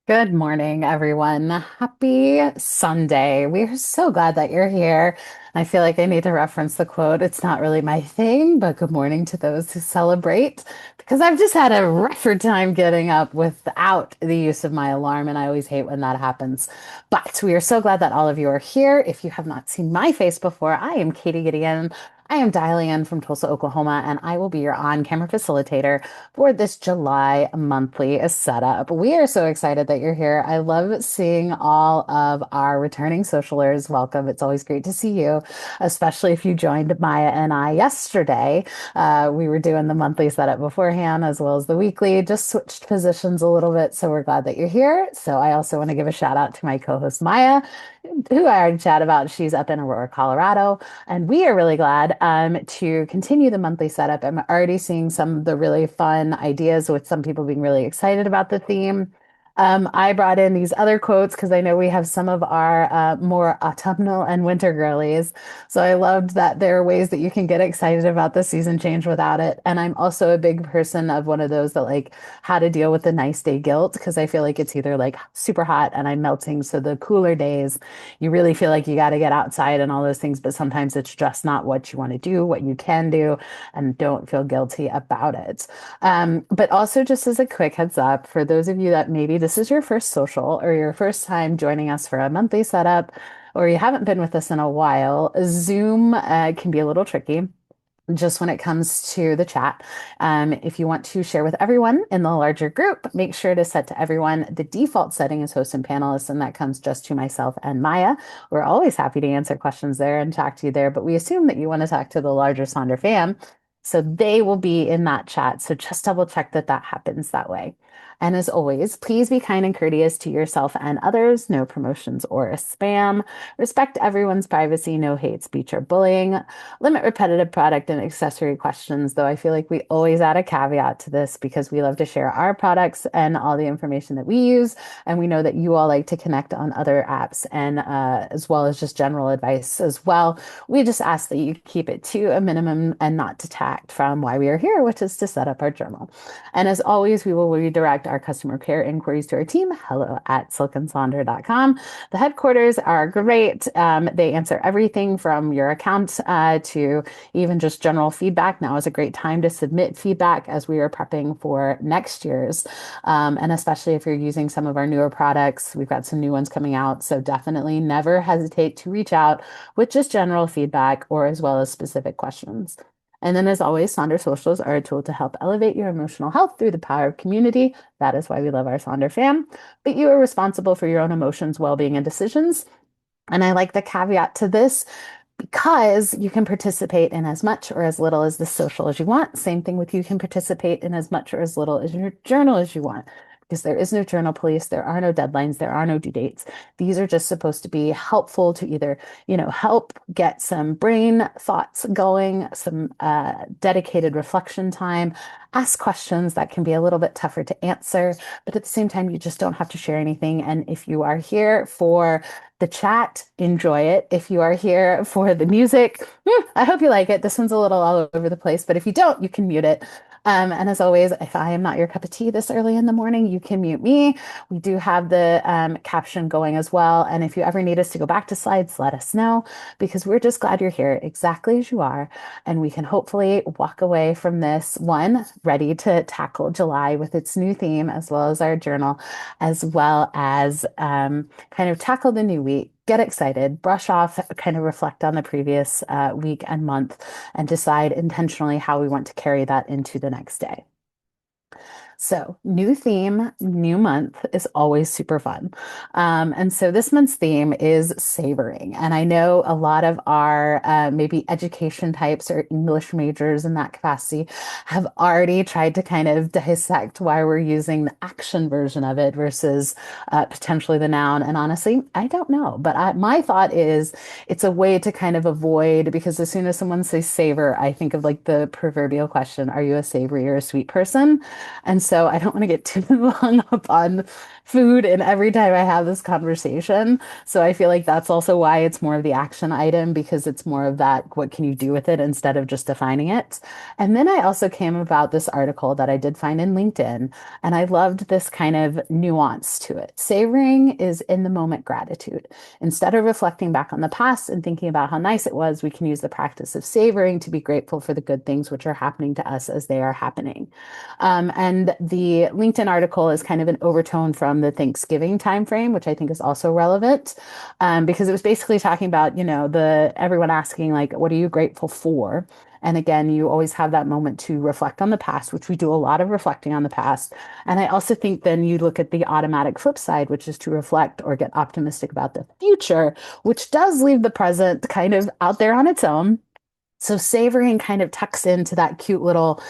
Good morning, everyone. Happy Sunday. We are so glad that you're here. I feel like I need to reference the quote. It's not really my thing, but good morning to those who celebrate because I've just had a rougher time getting up without the use of my alarm, and I always hate when that happens. But we are so glad that all of you are here. If you have not seen my face before, I am Katie Gideon. I am dialing in from Tulsa, Oklahoma, and I will be your on-camera facilitator for this July monthly setup. We are so excited that you're here. I love seeing all of our returning socialers. Welcome. It's always great to see you, especially if you joined Maya and I yesterday. We were doing the monthly setup beforehand as well as the weekly, just switched positions a little bit. So we're glad that you're here. So I also want to give a shout out to my co-host Maya, who I already chat about. She's up in Aurora, Colorado. And we are really glad to continue the monthly setup. I'm already seeing some of the really fun ideas with some people being really excited about the theme. I brought in these other quotes because I know we have some of our more autumnal and winter girlies. So I loved that there are ways that you can get excited about the season change without it. And I'm also a big person of one of those that like how to deal with the nice day guilt because I feel like it's either like super hot and I'm melting. So the cooler days, you really feel like you got to get outside and all those things, but sometimes it's just not what you want to do, what you can do, and don't feel guilty about it. But also, just as a quick heads up, for those of you that maybe this is your first social or your first time joining us for a monthly setup, or you haven't been with us in a while, Zoom can be a little tricky just when it comes to the chat. If you want to share with everyone in the larger group, make sure to set to everyone. The default setting is host and panelists, and that comes just to myself and Maya. We're always happy to answer questions there and talk to you there, but we assume that you want to talk to the larger Sonder fam. So they will be in that chat. So just double check that that happens that way. And as always, please be kind and courteous to yourself and others. No promotions or spam. Respect everyone's privacy. No hate speech or bullying. Limit repetitive product and accessory questions, though I feel like we always add a caveat to this because we love to share our products and all the information that we use. And we know that you all like to connect on other apps and as well as just general advice as well. We just ask that you keep it to a minimum and not detract from why we are here, which is to set up our journal. And as always, we will redirect our customer care inquiries to our team, hello at silkandsonder.com. The headquarters are great. They answer everything from your account to even just general feedback. Now is a great time to submit feedback as we are prepping for next year's. And especially if you're using some of our newer products, we've got some new ones coming out. So definitely never hesitate to reach out with just general feedback or as well as specific questions. And then, as always, Sonder Socials are a tool to help elevate your emotional health through the power of community. That is why we love our Sonder fam. But you are responsible for your own emotions, well-being, and decisions. And I like the caveat to this because you can participate in as much or as little as the social as you want. Same thing with you can participate in as much or as little as your journal as you want. Because there is no journal police, there are no deadlines, there are no due dates. These are just supposed to be helpful to either, help get some brain thoughts going, some dedicated reflection time, ask questions that can be a little bit tougher to answer, but at the same time, you just don't have to share anything. And if you are here for the chat, enjoy it. If you are here for the music, I hope you like it. This one's a little all over the place, but if you don't, you can mute it. And as always, if I am not your cup of tea this early in the morning, you can mute me. We do have the caption going as well. And if you ever need us to go back to slides, let us know because we're just glad you're here exactly as you are. And we can hopefully walk away from this one ready to tackle July with its new theme, as well as our journal, as well as kind of tackle the new week. Get excited, brush off, kind of reflect on the previous week and month, and decide intentionally how we want to carry that into the next day. So, new theme, new month is always super fun. And so this month's theme is savoring. And I know a lot of our maybe education types or English majors in that capacity have already tried to kind of dissect why we're using the action version of it versus potentially the noun. And honestly, I don't know. But my thought is it's a way to kind of avoid, because as soon as someone says savor, I think of like the proverbial question, are you a savory or a sweet person? And so I don't want to get too hung up on food and every time I have this conversation. So I feel like that's also why it's more of the action item because it's more of that, what can you do with it instead of just defining it? And then I also came about this article that I did find in LinkedIn, and I loved this kind of nuance to it. Savoring is in the moment gratitude. Instead of reflecting back on the past and thinking about how nice it was, we can use the practice of savoring to be grateful for the good things which are happening to us as they are happening. And the LinkedIn article is kind of an overtone from the Thanksgiving timeframe, which I think is also relevant, because it was basically talking about, the everyone asking like, what are you grateful for? And again, you always have that moment to reflect on the past, which we do a lot of reflecting on the past. And I also think then you look at the automatic flip side, which is to reflect or get optimistic about the future, which does leave the present kind of out there on its own. So savoring kind of tucks into that cute little,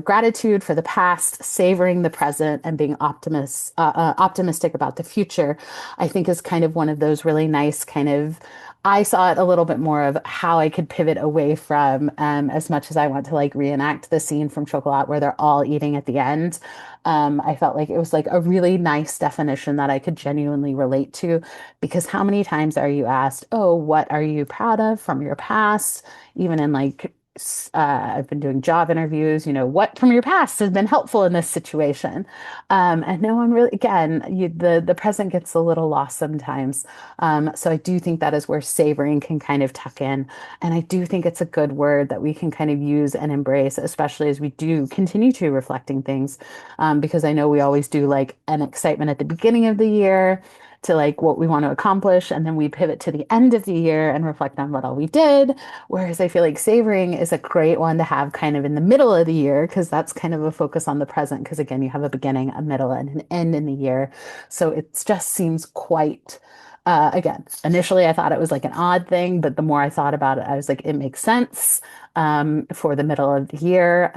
gratitude for the past, savoring the present, and being optimistic about the future. I think is kind of one of those really nice kind of. I saw it a little bit more of how I could pivot away from, as much as I want to like reenact the scene from Chocolat where they're all eating at the end. I felt like it was like a really nice definition that I could genuinely relate to because how many times are you asked, oh, what are you proud of from your past? Even in like I've been doing job interviews, what from your past has been helpful in this situation? And no one really, again, the present gets a little lost sometimes. So I do think that is where savoring can kind of tuck in. And I do think it's a good word that we can kind of use and embrace, especially as we do continue to reflecting things. Because I know we always do like an excitement at the beginning of the year to like what we want to accomplish. And then we pivot to the end of the year and reflect on what all we did. Whereas I feel like savoring is a great one to have kind of in the middle of the year because that's kind of a focus on the present. Because again, you have a beginning, a middle, and an end in the year. So it just seems quite, again, initially I thought it was like an odd thing, but the more I thought about it, I was like, it makes sense for the middle of the year.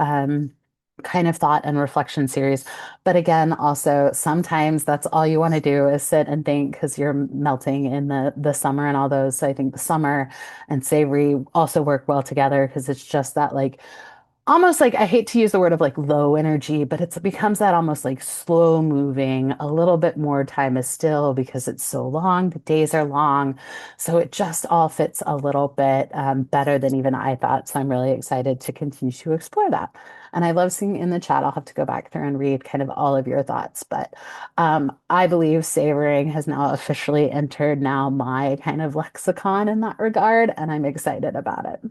Kind of thought and reflection series. But again, also sometimes that's all you want to do is sit and think because you're melting in the summer and all those. So I think the summer and savory also work well together because it's just that like almost like I hate to use the word of like low energy, but it becomes that almost like slow moving, a little bit more time is still because it's so long, the days are long. So it just all fits a little bit better than even I thought. So I'm really excited to continue to explore that. And I love seeing in the chat, I'll have to go back there and read kind of all of your thoughts. But I believe savoring has now officially entered now my kind of lexicon in that regard, and I'm excited about it.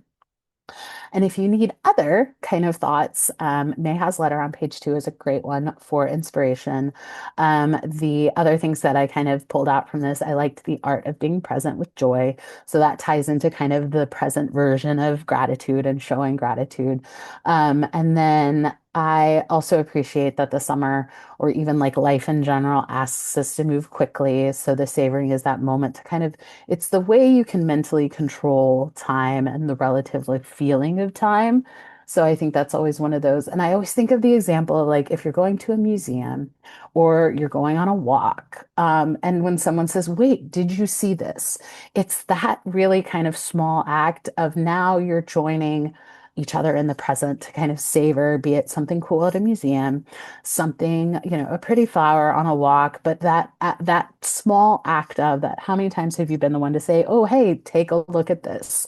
And if you need other kind of thoughts, Neha's letter on page 2 is a great one for inspiration. The other things that I kind of pulled out from this, I liked the art of being present with joy. So that ties into kind of the present version of gratitude and showing gratitude. And then I also appreciate that the summer or even like life in general asks us to move quickly. So the savoring is that moment to kind of it's the way you can mentally control time and the relative like feeling of time. So I think that's always one of those. And I always think of the example of like if you're going to a museum or you're going on a walk, and when someone says, wait, did you see this? It's that really kind of small act of now you're joining each other in the present to kind of savor, be it something cool at a museum, something, a pretty flower on a walk, but that small act of that, how many times have you been the one to say, oh, hey, take a look at this?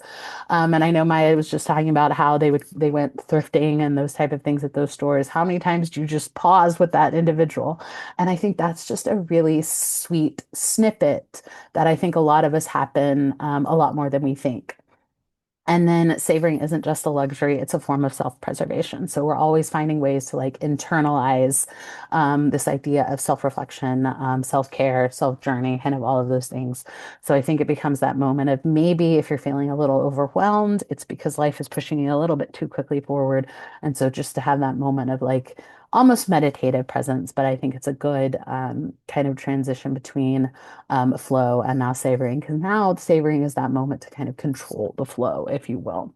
And I know Maya was just talking about how they went thrifting and those type of things at those stores. How many times do you just pause with that individual? And I think that's just a really sweet snippet that I think a lot of us happen a lot more than we think. And then savoring isn't just a luxury, it's a form of self-preservation. So we're always finding ways to like internalize this idea of self-reflection, self-care, self-journey, kind of all of those things. So I think it becomes that moment of maybe if you're feeling a little overwhelmed, it's because life is pushing you a little bit too quickly forward. And so just to have that moment of like almost meditative presence, but I think it's a good kind of transition between flow and now savoring, because now savoring is that moment to kind of control the flow, if you will.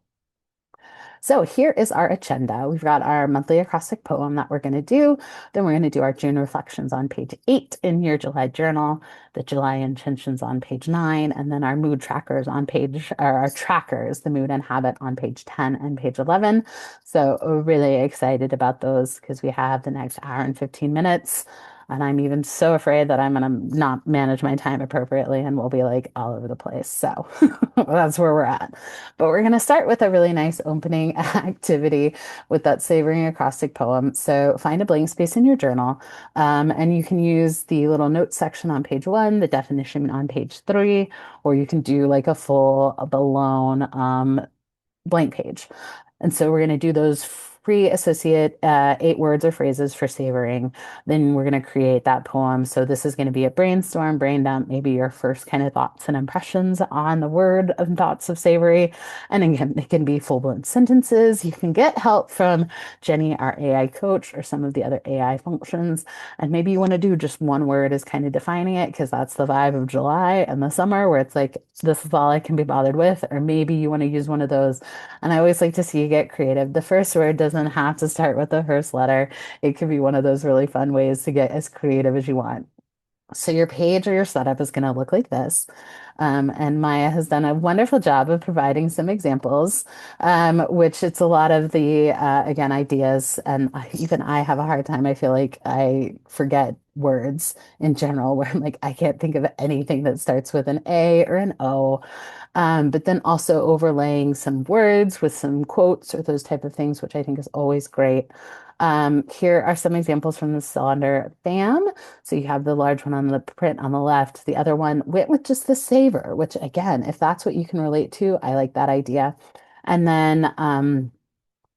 So here is our agenda. We've got our monthly acrostic poem that we're going to do. Then we're going to do our June reflections on page 8 in your July journal, the July intentions on page 9, and then our mood trackers on page, or our trackers, the mood and habit on page 10 and page 11. So we're really excited about those because we have the next hour and 15 minutes. And I'm even so afraid that I'm going to not manage my time appropriately and we'll be like all over the place. So that's where we're at. But we're going to start with a really nice opening activity with that savoring acrostic poem. So find a blank space in your journal, and you can use the little notes section on page 1, the definition on page 3, or you can do like a full blown blank page. And so we're going to do those free associate 8 words or phrases for savoring. Then we're going to create that poem. So this is going to be a brainstorm, brain dump, maybe your first kind of thoughts and impressions on the word and thoughts of savory. And again, it can be full-blown sentences. You can get help from Jenny, our AI coach, or some of the other AI functions. And maybe you want to do just one word as kind of defining it, because that's the vibe of July and the summer where it's like, this is all I can be bothered with. Or maybe you want to use one of those, and I always like to see you get creative. The first word doesn't have to start with the first letter. It could be one of those really fun ways to get as creative as you want. So your page or your setup is going to look like this. And Maya has done a wonderful job of providing some examples, which it's a lot of the, again, ideas. And even I have a hard time. I feel like I forget words in general, where I'm like, I can't think of anything that starts with an A or an O. But then also overlaying some words with some quotes or those type of things, which I think is always great. Here are some examples from the Sonder BAM. So you have the large one on the print on the left, the other one went with just the savor, which again, if that's what you can relate to, I like that idea. And then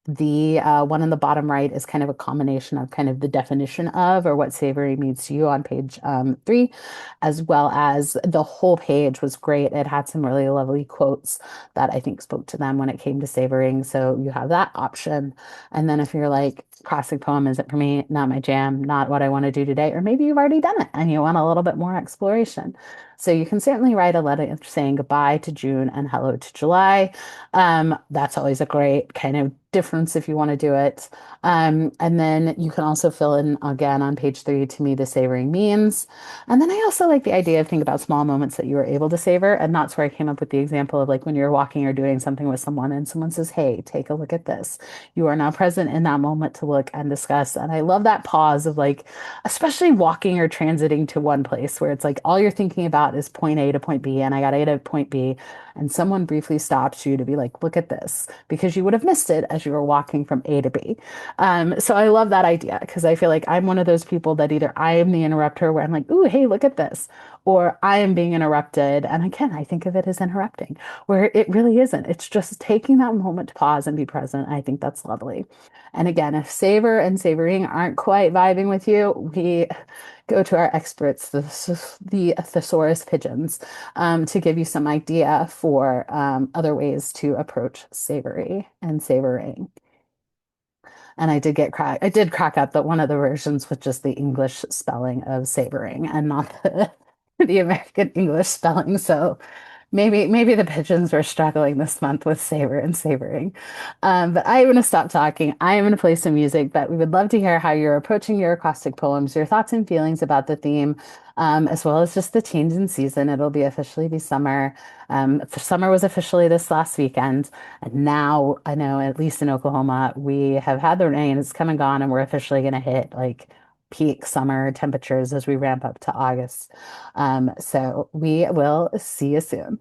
the one on the bottom right is kind of a combination of kind of the definition of or what savory means to you on page 3, as well as the whole page was great. It had some really lovely quotes that I think spoke to them when it came to savoring. So you have that option. And then if you're like, classic poem isn't for me, not my jam, not what I want to do today, or maybe you've already done it and you want a little bit more exploration. So you can certainly write a letter saying goodbye to June and hello to July. That's always a great kind of difference if you want to do it. And then you can also fill in again on page 3 to me the savoring means. And then I also like the idea of think about small moments that you were able to savor. And that's where I came up with the example of like when you're walking or doing something with someone and someone says, hey, take a look at this. You are now present in that moment to look and discuss. And I love that pause of like, especially walking or transiting to one place where it's like all you're thinking about is point A to point B, and I got A to point B, and someone briefly stops you to be like, look at this, because you would have missed it as you were walking from A to B. So I love that idea because I feel like I'm one of those people that either I am the interrupter where I'm like, ooh, hey, look at this, or I am being interrupted. And again, I think of it as interrupting, where it really isn't. It's just taking that moment to pause and be present. I think that's lovely. And again, if savor and savoring aren't quite vibing with you, we go to our experts, the thesaurus pigeons, to give you some idea for other ways to approach savory and savoring. And I did crack up that one of the versions was just the English spelling of savoring and not the American English spelling. So maybe the pigeons were struggling this month with savor and savoring. But I'm going to stop talking. I am going to play some music, but we would love to hear how you're approaching your acrostic poems, your thoughts and feelings about the theme, as well as just the change in season. It'll be officially be summer. The summer was officially this last weekend, and now I know, at least in Oklahoma, we have had the rain. It's come and gone, and we're officially going to hit like peak summer temperatures as we ramp up to August. So we will see you soon.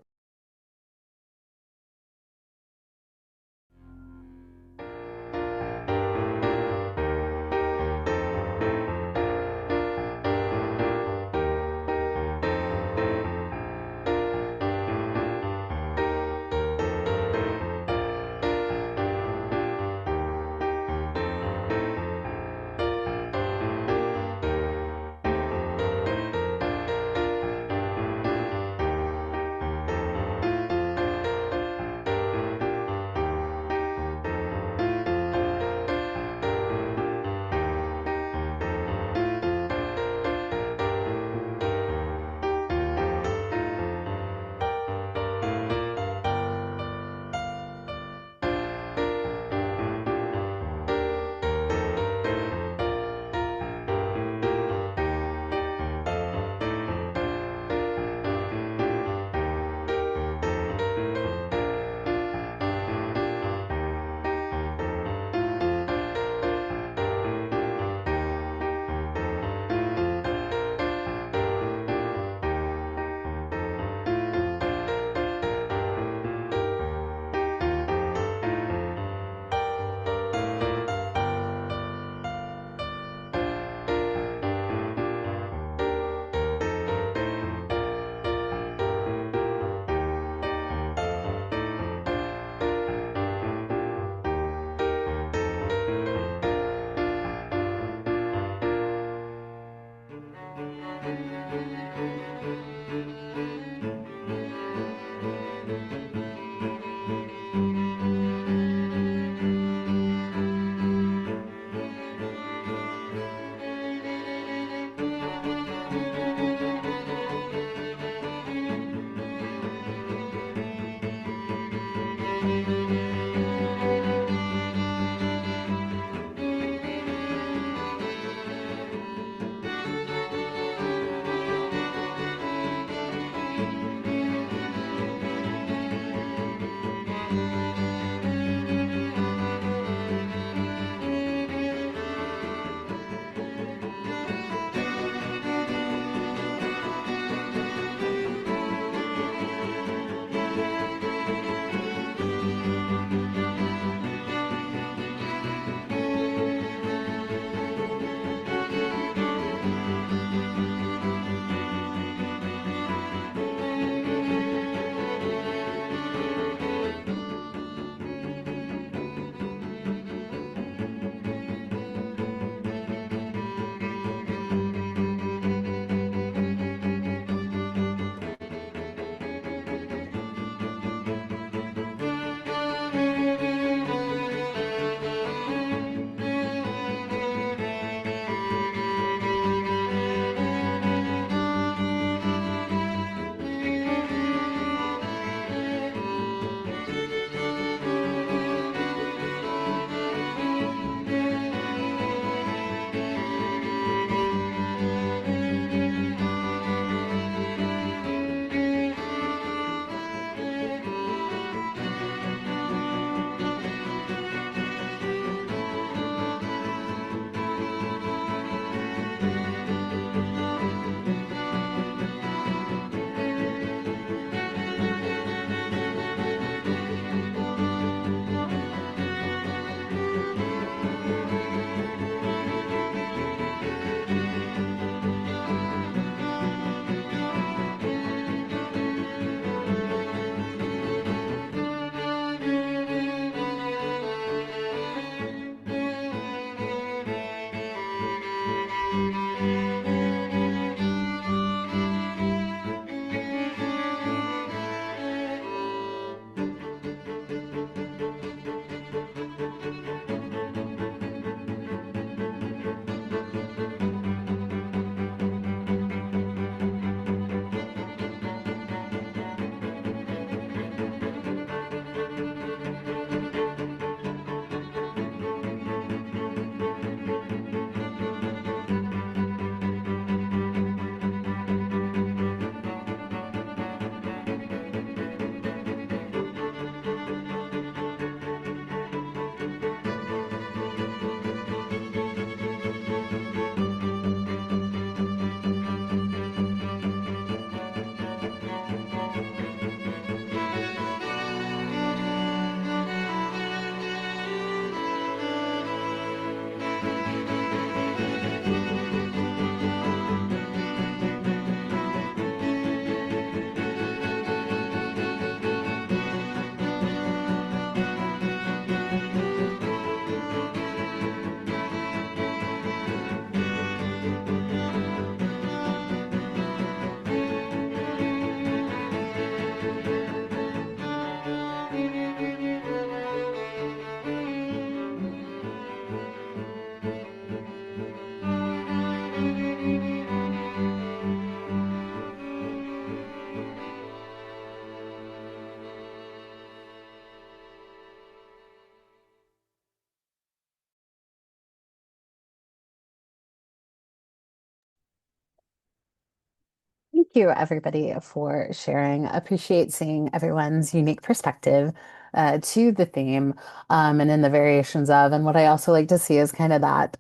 Thank you, everybody, for sharing. Appreciate seeing everyone's unique perspective to the theme and in the variations of. And what I also like to see is kind of that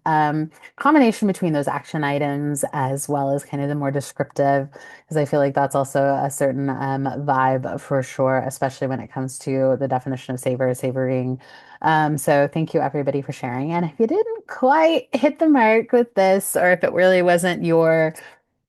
combination between those action items as well as kind of the more descriptive, because I feel like that's also a certain vibe for sure, especially when it comes to the definition of savoring. So thank you, everybody, for sharing. And if you didn't quite hit the mark with this, or if it really wasn't your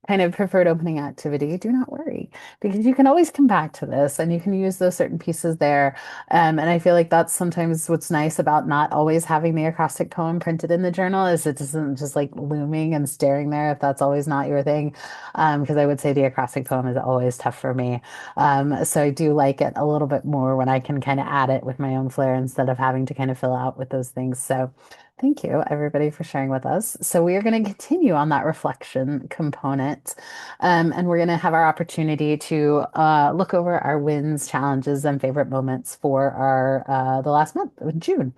kind of preferred opening activity, do not worry because you can always come back to this and you can use those certain pieces there. And I feel like that's sometimes what's nice about not always having the acrostic poem printed in the journal is it doesn't just like looming and staring there if that's always not your thing. Because I would say the acrostic poem is always tough for me. So I do like it a little bit more when I can kind of add it with my own flair instead of having to kind of fill out with those things. So thank you, everybody, for sharing with us. So we are going to continue on that reflection component, and we're going to have our opportunity to look over our wins, challenges, and favorite moments for our the last month of June.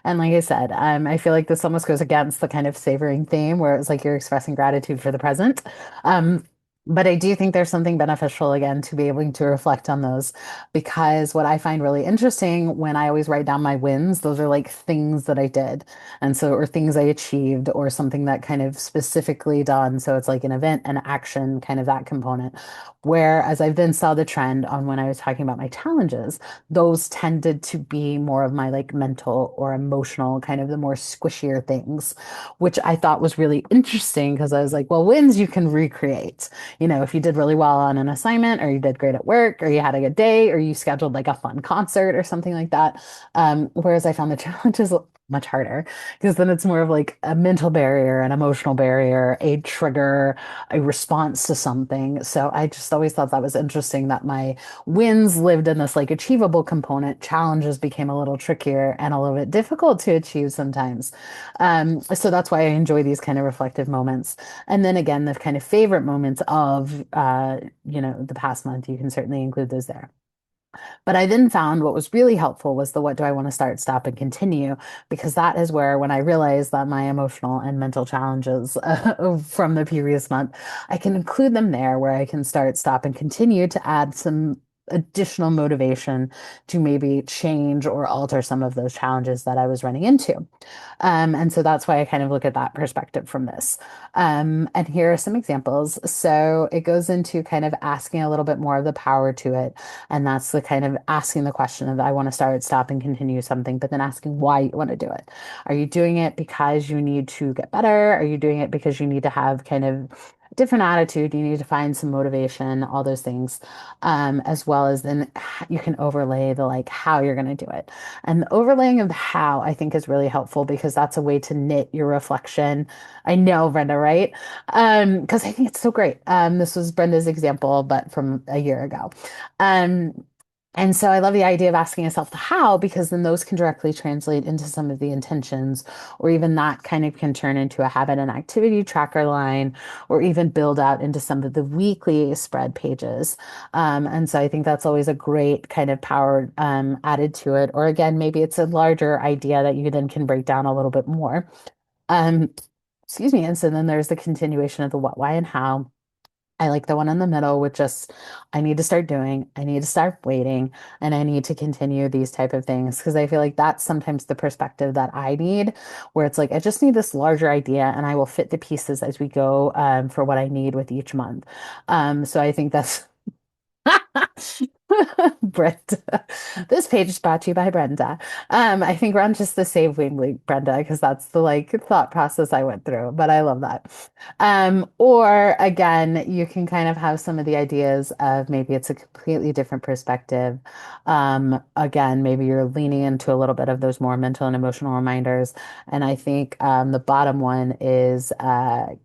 And like I said, I feel like this almost goes against the kind of savoring theme where it's like you're expressing gratitude for the present. Um, but I do think there's something beneficial again to be able to reflect on those because what I find really interesting when I always write down my wins, those are like things that I did. And so, or things I achieved or something that kind of specifically done. So it's like an event, an action, kind of that component. Whereas I then saw the trend on when I was talking about my challenges those tended to be more of my like mental or emotional, kind of the more squishier things, which I thought was really interesting because I was like, well, wins you can recreate. You know, if you did really well on an assignment or you did great at work or you had a good day or you scheduled like a fun concert or something like that. Whereas I found the challenges much harder because then it's more of like a mental barrier, an emotional barrier, a trigger, a response to something. So I just always thought that was interesting that my wins lived in this like achievable component. Challenges became a little trickier and a little bit difficult to achieve sometimes. So that's why I enjoy these kind of reflective moments. And then again, the kind of favorite moments of, the past month, you can certainly include those there. But I then found what was really helpful was the what do I want to start, stop, and continue, because that is where, when I realized that my emotional and mental challenges from the previous month, I can include them there where I can start, stop, and continue to add some additional motivation to maybe change or alter some of those challenges that I was running into. And so that's why I kind of look at that perspective from this. And here are some examples. So it goes into kind of asking a little bit more of the power to it. And that's the kind of asking the question of, I want to start, stop, and continue something, but then asking why you want to do it. Are you doing it because you need to get better? Are you doing it because you need to have kind of a different attitude? You need to find some motivation, all those things, as well as then you can overlay the like how you're going to do it. And the overlaying of the how I think is really helpful because that's a way to knit your reflection. I know, Brenda, right? Because I think it's so great. This was Brenda's example, but from a year ago. Um, and so I love the idea of asking yourself the how, because then those can directly translate into some of the intentions, or even that kind of can turn into a habit and activity tracker line, or even build out into some of the weekly spread pages. And so I think that's always a great kind of power added to it. Or again, maybe it's a larger idea that you then can break down a little bit more. Um, excuse me. And so then there's the continuation of the what, why, and how. I like the one in the middle with just, I need to start doing, I need to start waiting, and I need to continue these type of things. Because I feel like that's sometimes the perspective that I need, where it's like, I just need this larger idea and I will fit the pieces as we go for what I need with each month. So I think that's Brenda. This page is brought to you by Brenda. I think we're on just the save wing week, Brenda, because that's the like thought process I went through, but I love that. Or again, you can kind of have some of the ideas of maybe it's a completely different perspective. Again, maybe you're leaning into a little bit of those more mental and emotional reminders. And I think the bottom one is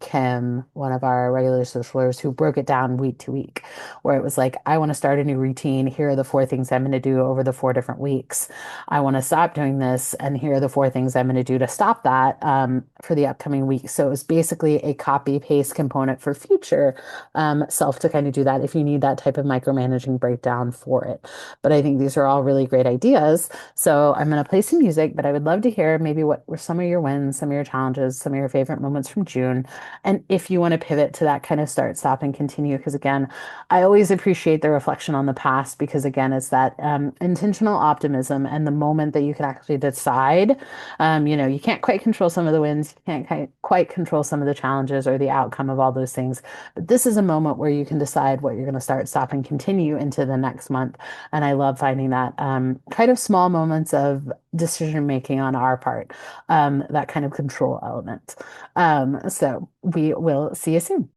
Kim, one of our regular socialers, who broke it down week to week, where it was like, I want to start a new routine saying, here are the four things I'm going to do over the 4 different weeks. I want to stop doing this, and here are the four things I'm going to do to stop that for the upcoming week. So it was basically a copy paste component for future self to kind of do that if you need that type of micromanaging breakdown for it. But I think these are all really great ideas. So I'm going to play some music, but I would love to hear maybe what were some of your wins, some of your challenges, some of your favorite moments from June. And if you want to pivot to that kind of start, stop, and continue, because again, I always appreciate the reflection on the past because again, it's that intentional optimism and the moment that you can actually decide. You can't quite control some of the wins, you can't quite control some of the challenges or the outcome of all those things. But this is a moment where you can decide what you're going to start, stop, and continue into the next month. And I love finding that kind of small moments of decision making on our part, that kind of control element. So we will see you soon.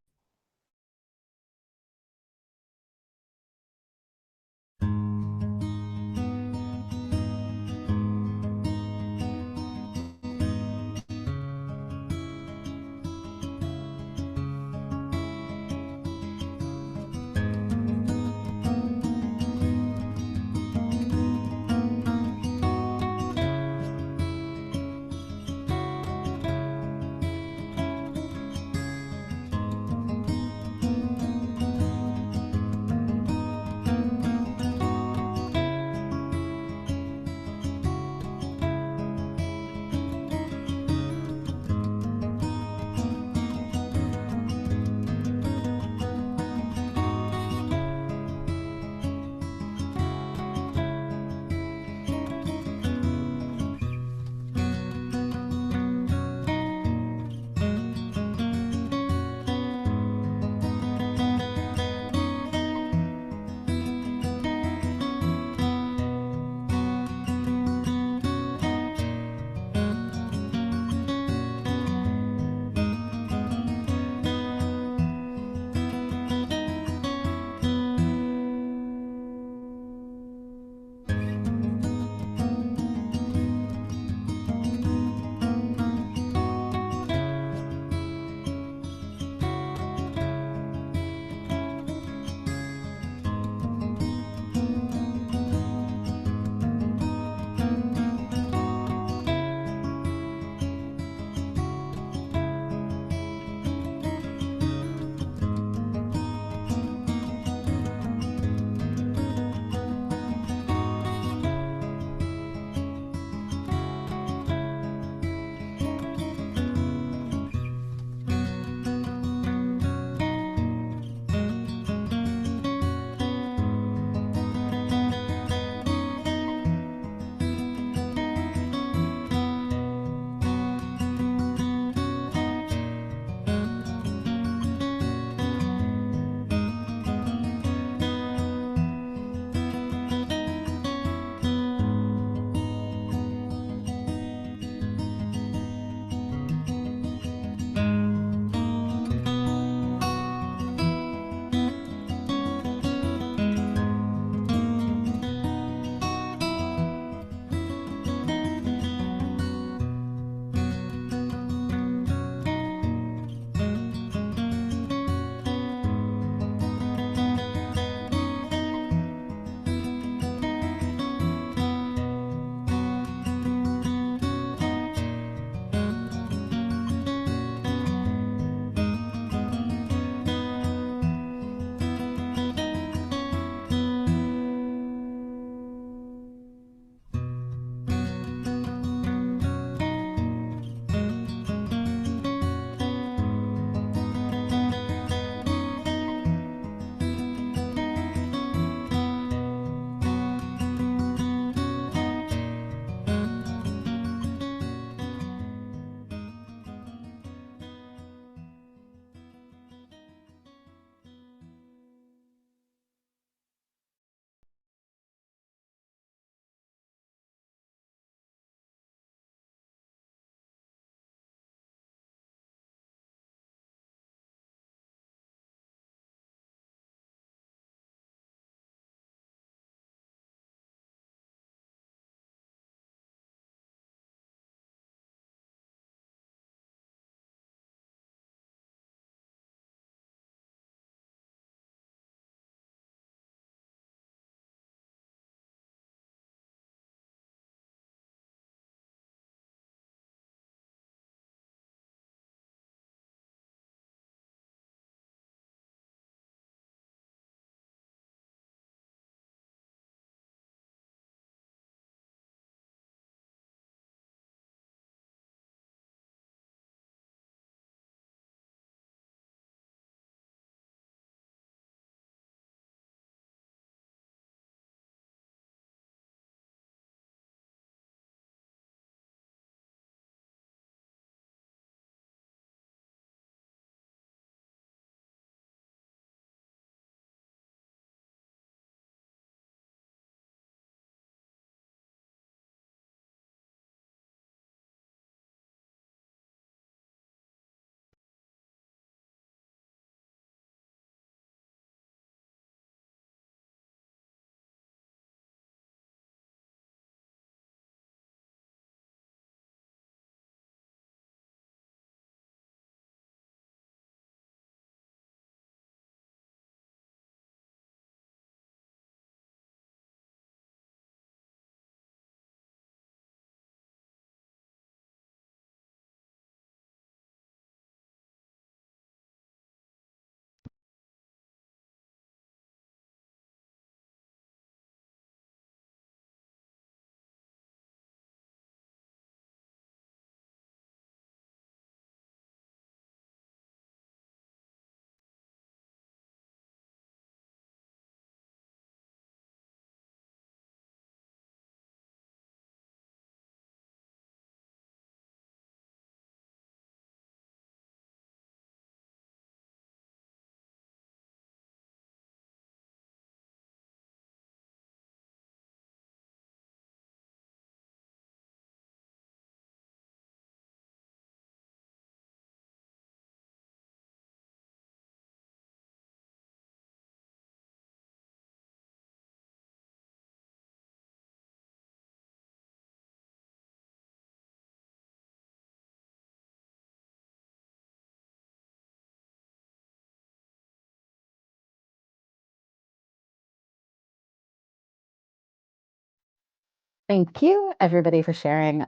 Thank you, everybody, for sharing.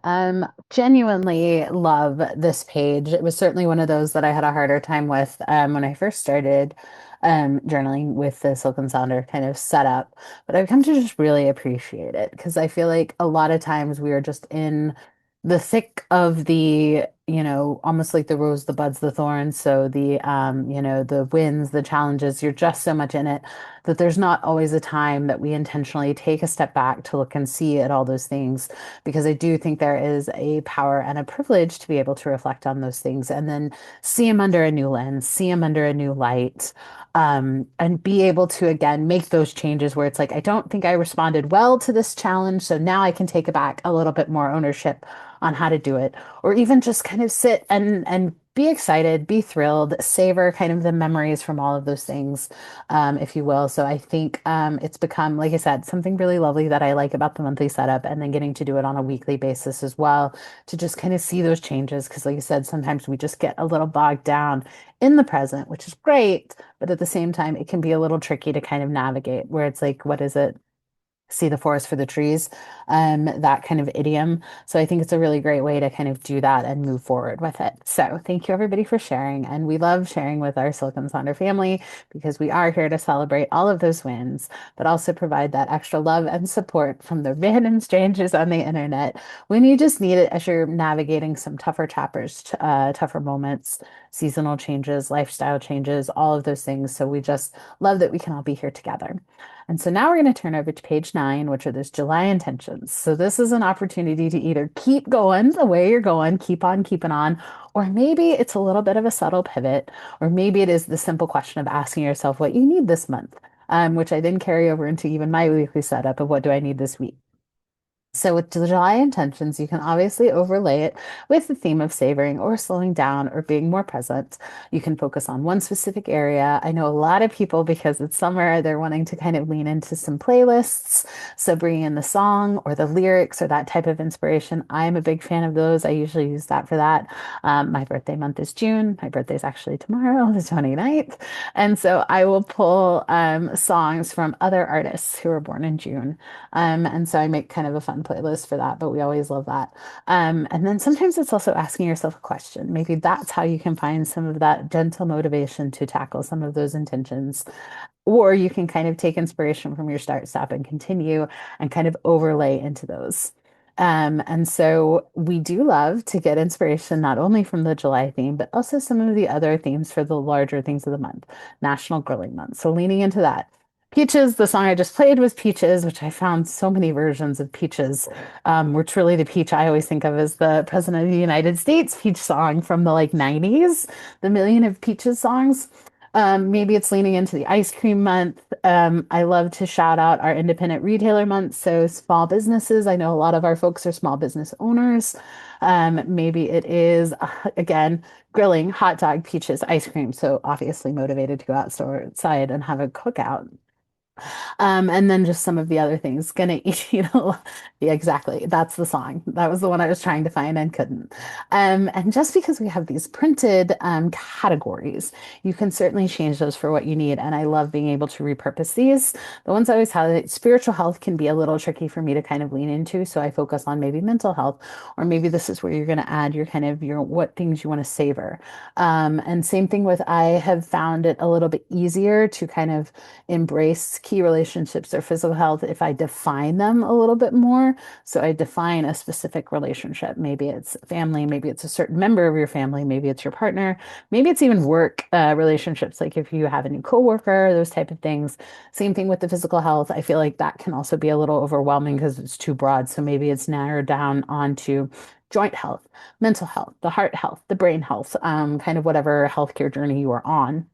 Genuinely love this page. It was certainly one of those that I had a harder time with when I first started journaling with the Silk and Sounder kind of setup. But I've come to just really appreciate it because I feel like a lot of times we are just in the thick of almost like the rose, the buds, the thorns. So the wins, the challenges, you're just so much in it that there's not always a time that we intentionally take a step back to look and see at all those things, because I do think there is a power and a privilege to be able to reflect on those things and then see them under a new lens, see them under a new light, and be able to again make those changes where it's like, I don't think I responded well to this challenge, so now I can take it back a little bit more ownership on how to do it, or even just kind of sit and be excited, be thrilled, savor kind of the memories from all of those things, if you will. So I think it's become, like I said, something really lovely that I like about the monthly setup, and then getting to do it on a weekly basis as well to just kind of see those changes. Because, like I said, sometimes we just get a little bogged down in the present, which is great, but at the same time, it can be a little tricky to kind of navigate where it's like, what is it? See the forest for the trees, that kind of idiom. So I think it's a really great way to kind of do that and move forward with it. So thank you everybody for sharing. And we love sharing with our Silicon Sonder family because we are here to celebrate all of those wins, but also provide that extra love and support from the random strangers on the internet when you just need it as you're navigating some tougher chapters, tougher moments, seasonal changes, lifestyle changes, all of those things. So we just love that we can all be here together. And so now we're going to turn over to page 9, which are those July intentions. So this is an opportunity to either keep going the way you're going, keep on keeping on, or maybe it's a little bit of a subtle pivot, or maybe it is the simple question of asking yourself what you need this month, which I then carry over into even my weekly setup of what do I need this week. So with July intentions, you can obviously overlay it with the theme of savoring or slowing down or being more present. You can focus on one specific area. I know a lot of people, because it's summer, they're wanting to kind of lean into some playlists. So bringing in the song or the lyrics or that type of inspiration. I'm a big fan of those. I usually use that for that. My birthday month is June. My birthday is actually tomorrow, the 29th. And so I will pull songs from other artists who are born in June. And so I make kind of a fun playlist for that, but we always love that. And then sometimes it's also asking yourself a question. Maybe that's how you can find some of that gentle motivation to tackle some of those intentions. Or you can kind of take inspiration from your start, stop, and continue and kind of overlay into those. And so we do love to get inspiration not only from the July theme, but also some of the other themes for the larger things of the month, National Grilling Month. So leaning into that. Peaches, the song I just played was Peaches, which I found so many versions of Peaches, which really the peach I always think of as the President of the United States peach song from the like 90s, the Million of Peaches songs. Maybe it's leaning into the ice cream month. I love to shout out our independent retailer month. So small businesses. I know a lot of our folks are small business owners. Maybe it is, again, grilling, hot dog, peaches, ice cream. So obviously motivated to go outside and have a cookout. And then just some of the other things. Gonna eat, yeah, exactly. That's the song. That was the one I was trying to find and couldn't. And just because we have these printed categories, you can certainly change those for what you need. And I love being able to repurpose these. The ones I always highlight, spiritual health can be a little tricky for me to kind of lean into. So I focus on maybe mental health, or maybe this is where you're going to add your kind of your what things you want to savor. And same thing with, I have found it a little bit easier to kind of embrace key relationships or physical health if I define them a little bit more. So I define a specific relationship. Maybe it's family, maybe it's a certain member of your family, maybe it's your partner, maybe it's even work relationships, like if you have a new coworker, those type of things. Same thing with the physical health. I feel like that can also be a little overwhelming because it's too broad. So maybe it's narrowed down onto joint health, mental health, the heart health, the brain health, kind of whatever healthcare journey you are on.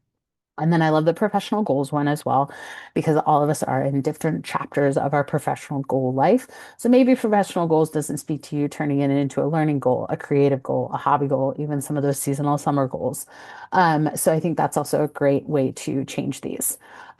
And then I love the professional goals one as well, because all of us are in different chapters of our professional goal life. So maybe professional goals doesn't speak to you turning it into a learning goal, a creative goal, a hobby goal, even some of those seasonal summer goals. So I think that's also a great way to change these.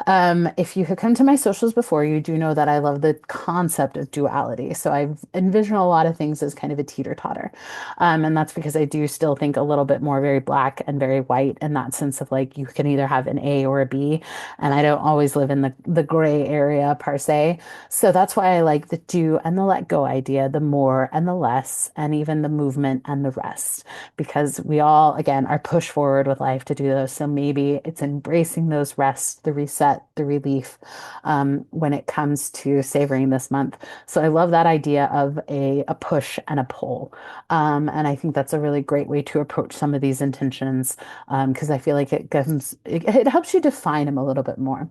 If you have come to my socials before, you do know that I love the concept of duality. So I envision a lot of things as kind of a teeter-totter. And that's because I do still think a little bit more very black and very white in that sense of like you can either have an A or a B, and I don't always live in the gray area per se. So that's why I like the do and the let go idea, the more and the less, and even the movement and the rest, because we all, again, are pushed forward with life to do those. So maybe it's embracing those rests, the reset, the relief, when it comes to savoring this month. So I love that idea of a push and a pull. And I think that's a really great way to approach some of these intentions, because I feel like it helps you define them a little bit more.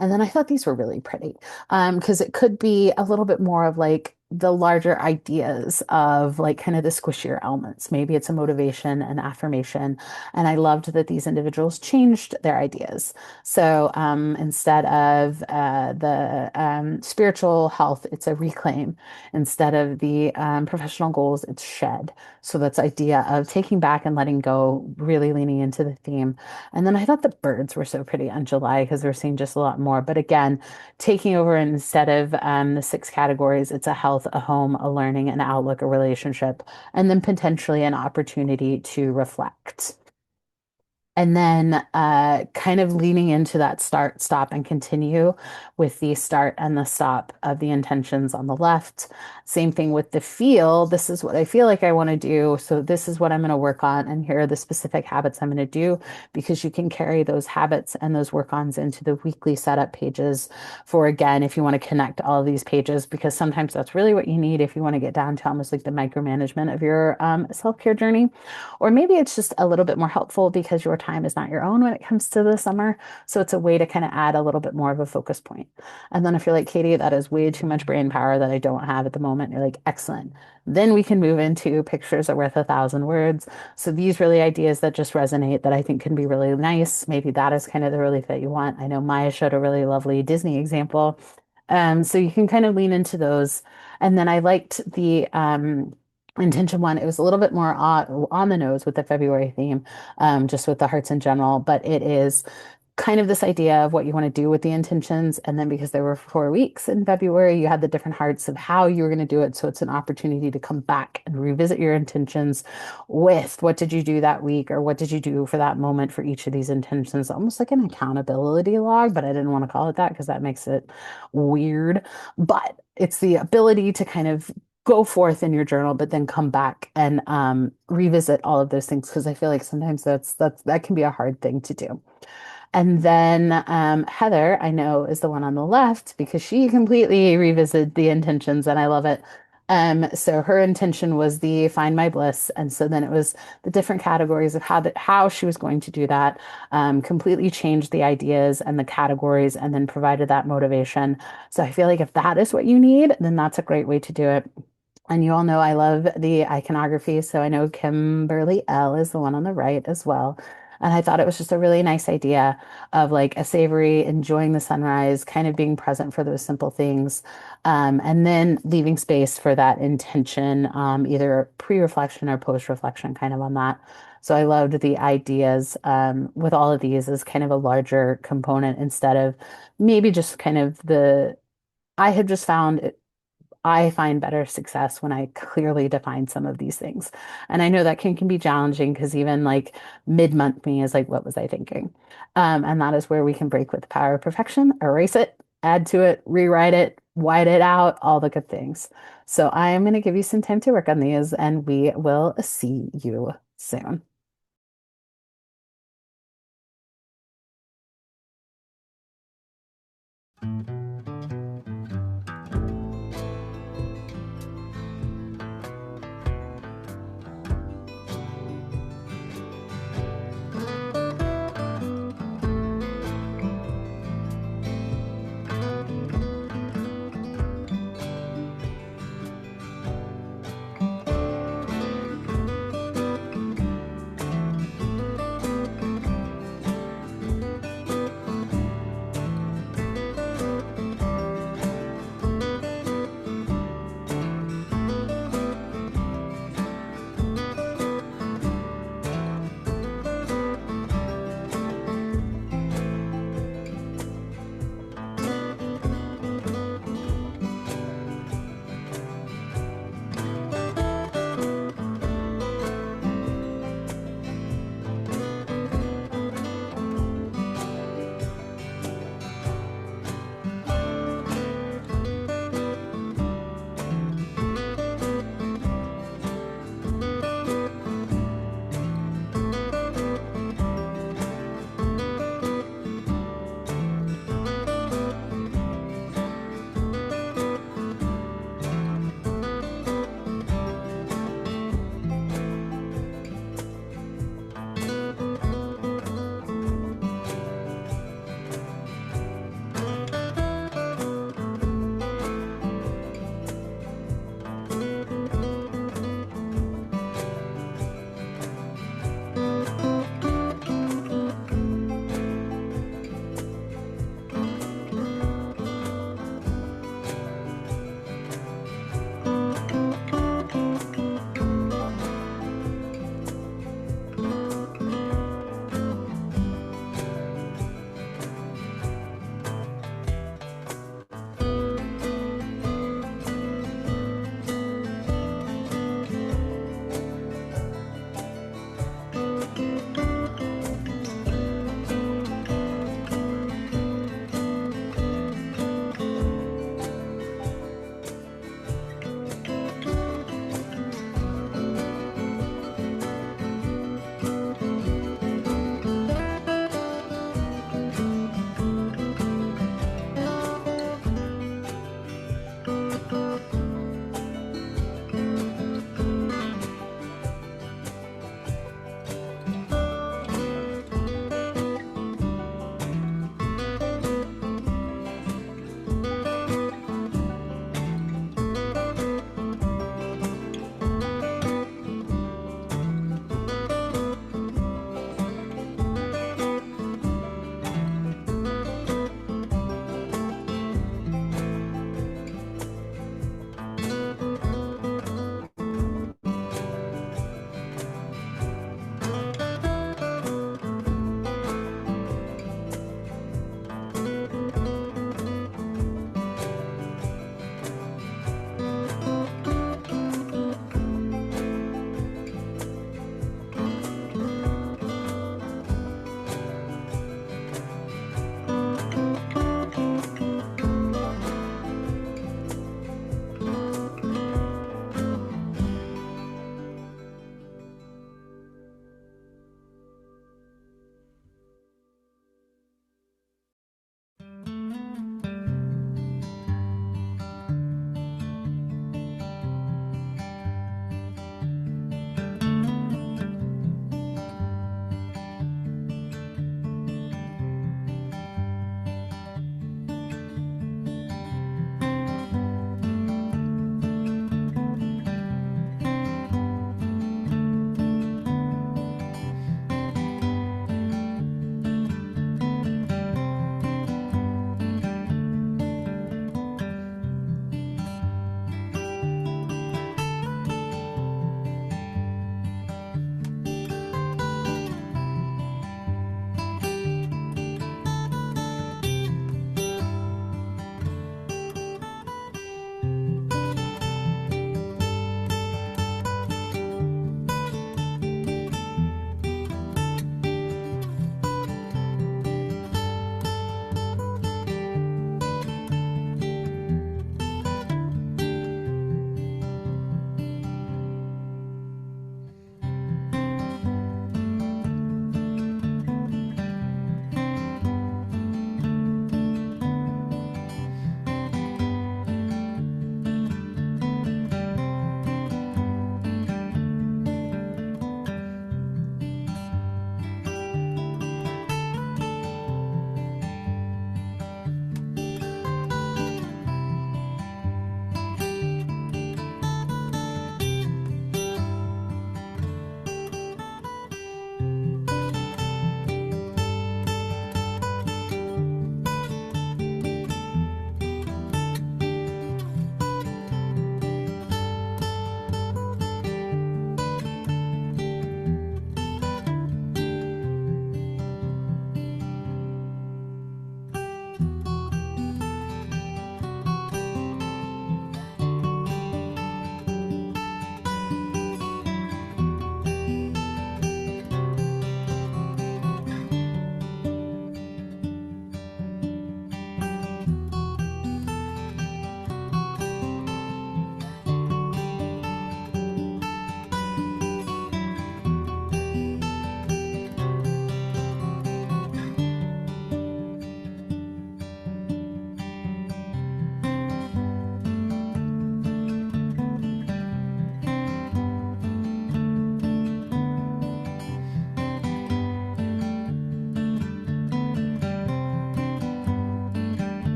And then I thought these were really pretty, because it could be a little bit more of like the larger ideas of like kind of the squishier elements. Maybe it's a motivation and affirmation. And I loved that these individuals changed their ideas. So instead of the spiritual health, it's a reclaim. Instead of the professional goals, it's shed. So that's idea of taking back and letting go, really leaning into the theme. And then I thought the birds were so pretty on July because we're seeing just a lot more. But again, taking over instead of the six categories, it's a health, a home, a learning, an outlook, a relationship, and then potentially an opportunity to reflect. And then kind of leaning into that start, stop, and continue with the start and the stop of the intentions on the left. Same thing with the feel. This is what I feel like I want to do. So this is what I'm going to work on. And here are the specific habits I'm going to do, because you can carry those habits and those work-ons into the weekly setup pages for, again, if you want to connect all of these pages, because sometimes that's really what you need if you want to get down to almost like the micromanagement of your self-care journey. Or maybe it's just a little bit more helpful because your time is not your own when it comes to the summer. So it's a way to kind of add a little bit more of a focus point. And then if you're like, Katie, that is way too much brain power that I don't have at the moment, you're like, excellent. Then we can move into pictures are worth 1,000 words. So these really ideas that just resonate that I think can be really nice. Maybe that is kind of the relief that you want. I know Maya showed a really lovely Disney example. So you can kind of lean into those. And then I liked the intention one. It was a little bit more on the nose with the February theme, just with the hearts in general, but it is kind of this idea of what you want to do with the intentions. And then because there were 4 weeks in February, you had the different hearts of how you were going to do it. So it's an opportunity to come back and revisit your intentions with what did you do that week, or what did you do for that moment for each of these intentions, almost like an accountability log, but I didn't want to call it that because that makes it weird. But it's the ability to kind of go forth in your journal, but then come back and revisit all of those things, because I feel like sometimes that can be a hard thing to do. And then Heather, I know, is the one on the left because she completely revisited the intentions, and I love it. So her intention was the find my bliss, and so then it was the different categories of how she was going to do that. Completely changed the ideas and the categories, and then provided that motivation. So I feel like if that is what you need, then that's a great way to do it. And you all know I love the iconography, so I know Kimberly L is the one on the right as well. And I thought it was just a really nice idea of like a savory, enjoying the sunrise, kind of being present for those simple things, and then leaving space for that intention, either pre-reflection or post-reflection, kind of on that. So I loved the ideas with all of these as kind of a larger component instead of maybe just kind of I have just found I find better success when I clearly define some of these things. And I know that can be challenging because even like mid-month me is like, what was I thinking? And that is where we can break with the power of perfection, erase it, add to it, rewrite it, white it out, all the good things. So I am going to give you some time to work on these, and we will see you soon.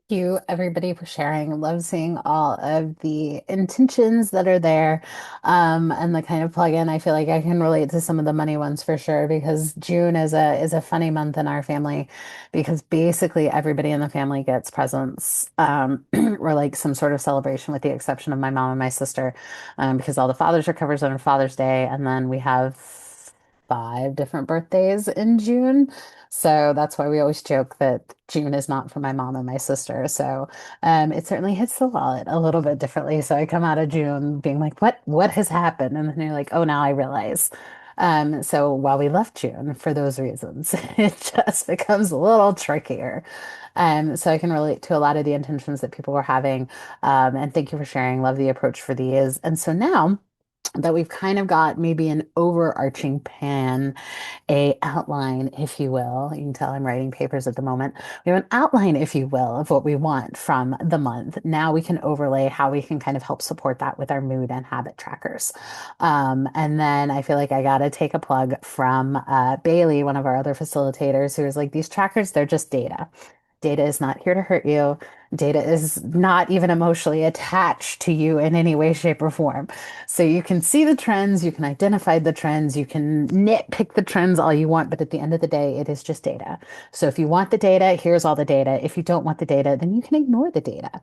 You, everybody, for sharing. Love seeing all of the intentions that are there, and the kind of plug-in. I feel like I can relate to some of the money ones for sure because June is a funny month in our family because basically everybody in the family gets presents, or like some sort of celebration, with the exception of my mom and my sister, because all the fathers are covered on Father's Day, and then we have 5 different birthdays in June. So that's why we always joke that June is not for my mom and my sister. So it certainly hits the wallet a little bit differently. So I come out of June being like, what has happened? And then you're like, oh, now I realize. So while we left June for those reasons, it just becomes a little trickier. So I can relate to a lot of the intentions that people were having. And thank you for sharing. Love the approach for these. And so now that we've kind of got maybe an overarching plan, a outline, if you will. You can tell I'm writing papers at the moment. We have an outline, if you will, of what we want from the month. Now we can overlay how we can kind of help support that with our mood and habit trackers. And then I feel like I got to take a plug from Bailey, one of our other facilitators, who is like, these trackers, they're just data. Data is not here to hurt you. Data is not even emotionally attached to you in any way, shape, or form. So you can see the trends, you can identify the trends, you can nitpick the trends all you want, but at the end of the day, it is just data. So if you want the data, here's all the data. If you don't want the data, then you can ignore the data.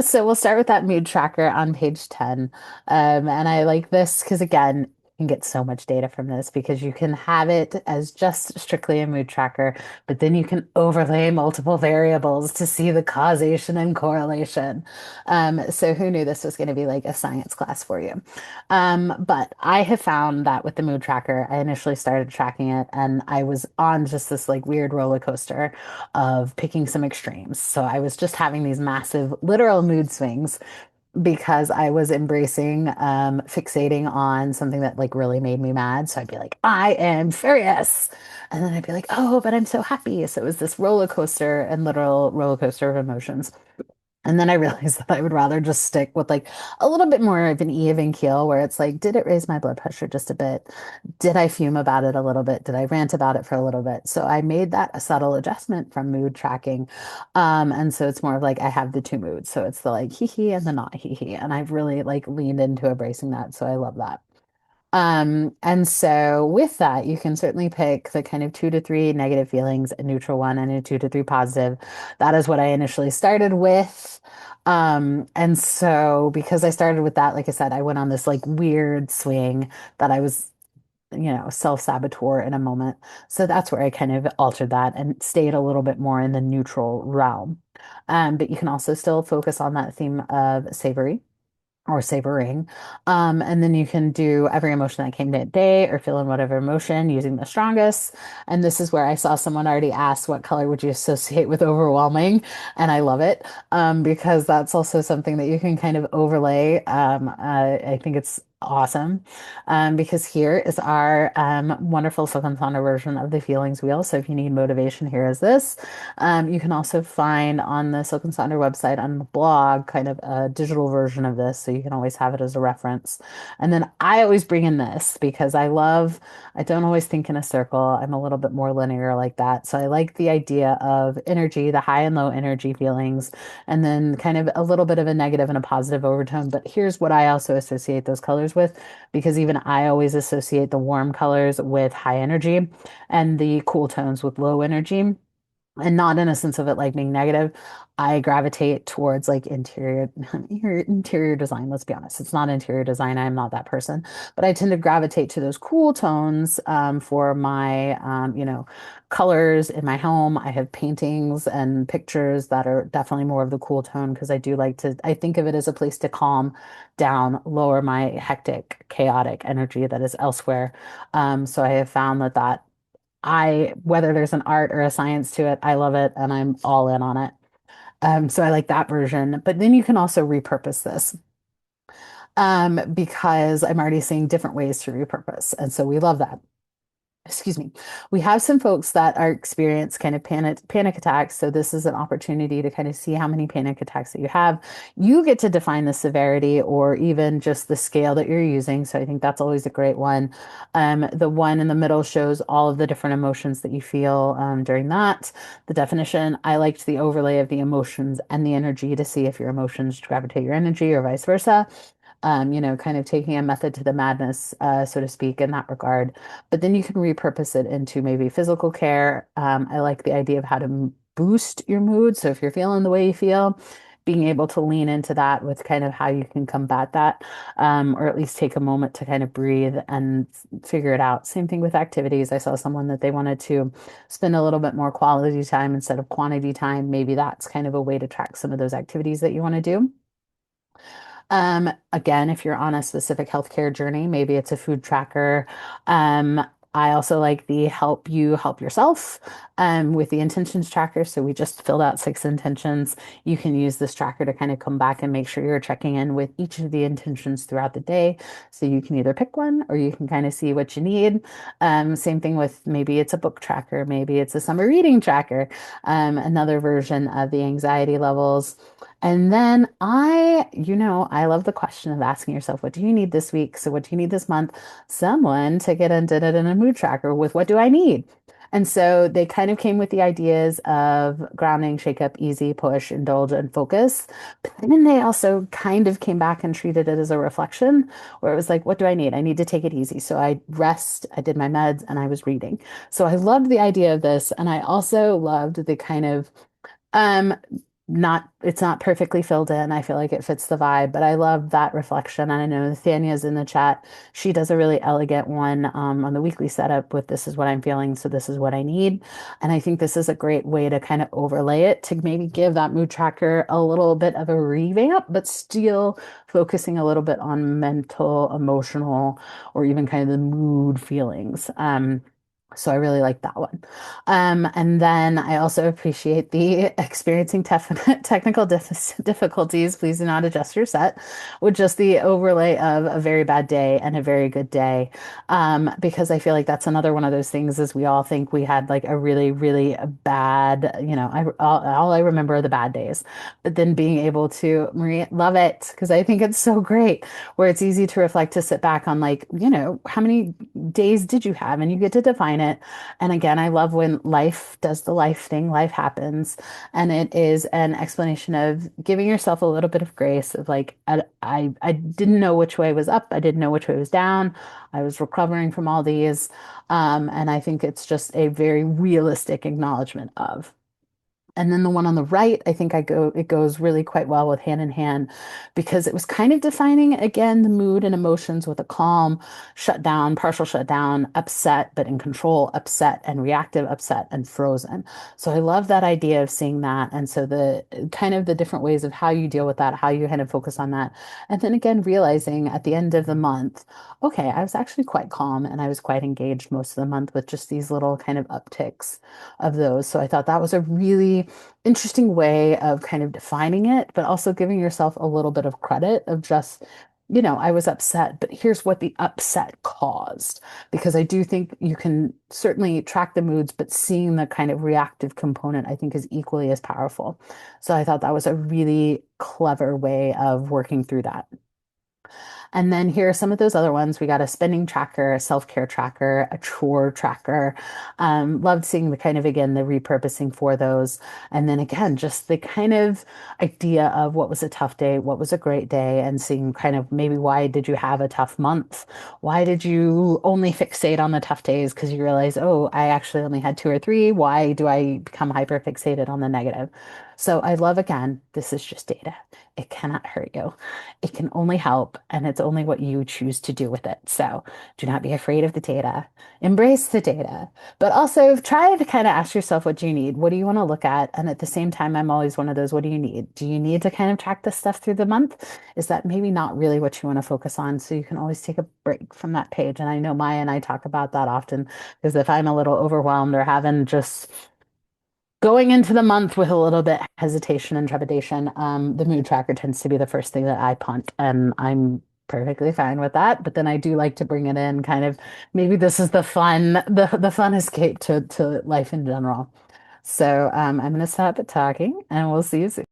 So we'll start with that mood tracker on page 10. And I like this because, again, you can get so much data from this because you can have it as just strictly a mood tracker, but then you can overlay multiple variables to see the causation and correlation. So who knew this was going to be like a science class for you? But I have found that with the mood tracker, I initially started tracking it and I was on just this like weird roller coaster of picking some extremes. So I was just having these massive literal mood swings because I was embracing fixating on something that like really made me mad. So I'd be like, I am furious. And then I'd be like, oh, but I'm so happy. So it was this roller coaster and literal roller coaster of emotions. And then I realized that I would rather just stick with like a little bit more of an even keel where it's like, did it raise my blood pressure just a bit? Did I fume about it a little bit? Did I rant about it for a little bit? So I made that a subtle adjustment from mood tracking. And so it's more of like I have the two moods. So it's the like hee hee and the not hee hee. And I've really like leaned into embracing that. So I love that. And so with that, you can certainly pick the kind of 2 to 3 negative feelings, a neutral one, and a 2 to 3 positive. That is what I initially started with. And so because I started with that, like I said, I went on this like weird swing that I was, self-saboteur in a moment. So that's where I kind of altered that and stayed a little bit more in the neutral realm. But you can also still focus on that theme of savory or savoring. And then you can do every emotion that came that day or fill in whatever emotion using the strongest. And this is where I saw someone already ask, what color would you associate with overwhelming? And I love it because that's also something that you can kind of overlay. I think it's awesome because here is our wonderful Silken Sonder version of the feelings wheel. So if you need motivation, here is this. You can also find on the Silk and Sonder website on the blog kind of a digital version of this, so you can always have it as a reference. And then I always bring in this because I don't always think in a circle. I'm a little bit more linear like that. So I like the idea of energy, the high and low energy feelings, and then kind of a little bit of a negative and a positive overtone. But here's what I also associate those colors with, because even I always associate the warm colors with high energy and the cool tones with low energy, and not in a sense of it like being negative. I gravitate towards like interior design. Let's be honest, it's not interior design. I'm not that person, but I tend to gravitate to those cool tones for my colors in my home. I have paintings and pictures that are definitely more of the cool tone because I do like to. I think of it as a place to calm down, lower my hectic, chaotic energy that is elsewhere. So I have found that whether there's an art or a science to it, I love it and I'm all in on it. So I like that version. But then you can also repurpose this because I'm already seeing different ways to repurpose. And so we love that. excuse me, we have some folks that are experience kind of panic attacks. So this is an opportunity to kind of see how many panic attacks that you have. You get to define the severity or even just the scale that you're using. So I think that's always a great one. The one in the middle shows all of the different emotions that you feel during that. The definition, I liked the overlay of the emotions and the energy to see if your emotions gravitate your energy or vice versa. Kind of taking a method to the madness, so to speak, in that regard. But then you can repurpose it into maybe physical care. I like the idea of how to boost your mood. So if you're feeling the way you feel, being able to lean into that with kind of how you can combat that, or at least take a moment to kind of breathe and figure it out. Same thing with activities. I saw someone that they wanted to spend a little bit more quality time instead of quantity time. Maybe that's kind of a way to track some of those activities that you want to do. Again, if you're on a specific healthcare journey, maybe it's a food tracker. Um, I also like the help you help yourself with the intentions tracker. So we just filled out 6 intentions. You can use this tracker to kind of come back and make sure you're checking in with each of the intentions throughout the day. So you can either pick one or you can kind of see what you need. Same thing with maybe it's a book tracker, maybe it's a summer reading tracker, another version of the anxiety levels. And then I love the question of asking yourself, what do you need this week? So what do you need this month? Someone to get and did it in a mood tracker with what do I need? And so they kind of came with the ideas of grounding, shake up, easy, push, indulge, and focus. But then they also kind of came back and treated it as a reflection where it was like, what do I need? I need to take it easy. So I rest, I did my meds, and I was reading. So I loved the idea of this. And I also loved the kind of um, not it's not perfectly filled in. I feel like it fits the vibe, but I love that reflection. And I know Nathania's in the chat. She does a really elegant one on the weekly setup with this is what I'm feeling, so this is what I need. And I think this is a great way to kind of overlay it to maybe give that mood tracker a little bit of a revamp, but still focusing a little bit on mental, emotional, or even kind of the mood feelings. So I really like that one. And then I also appreciate the experiencing technical difficulties. Please do not adjust your set with just the overlay of a very bad day and a very good day. Because I feel like that's another one of those things is we all think we had like a really, really bad, all I remember are the bad days. But then being able to, Marie, love it because I think it's so great where it's easy to reflect, to sit back on like, how many days did you have? And you get to define it. And again, I love when life does the life thing, life happens. And it is an explanation of giving yourself a little bit of grace of like, I didn't know which way was up. I didn't know which way was down. I was recovering from all these. And I think it's just a very realistic acknowledgement of. And then the one on the right, I think it goes really quite well with hand in hand because it was kind of defining again the mood and emotions with a calm, shutdown, partial shutdown, upset, but in control, upset and reactive, upset and frozen. So I love that idea of seeing that. And so the kind of the different ways of how you deal with that, how you kind of focus on that. And then again, realizing at the end of the month, okay, I was actually quite calm and I was quite engaged most of the month with just these little kind of upticks of those. So I thought that was a really interesting way of kind of defining it, but also giving yourself a little bit of credit of just, I was upset, but here's what the upset caused. Because I do think you can certainly track the moods, but seeing the kind of reactive component, I think, is equally as powerful. So I thought that was a really clever way of working through that. And then here are some of those other ones. We got a spending tracker, a self-care tracker, a chore tracker. Loved seeing the kind of, again, the repurposing for those. And then again, just the kind of idea of what was a tough day, what was a great day, and seeing kind of maybe why did you have a tough month? Why did you only fixate on the tough days? Because you realize, oh, I actually only had 2 or 3. Why do I become hyper fixated on the negative? So I love, again, this is just data. It cannot hurt you. It can only help, and it's only what you choose to do with it. So do not be afraid of the data. Embrace the data, but also try to kind of ask yourself, what do you need? What do you want to look at? And at the same time, I'm always one of those, what do you need? Do you need to kind of track this stuff through the month? Is that maybe not really what you want to focus on? So you can always take a break from that page. And I know Maya and I talk about that often because if I'm a little overwhelmed or having just going into the month with a little bit hesitation and trepidation, the mood tracker tends to be the first thing that I punt, and I'm perfectly fine with that. But then I do like to bring it in kind of maybe this is the fun escape to life in general. So I'm gonna stop at talking and we'll see you soon.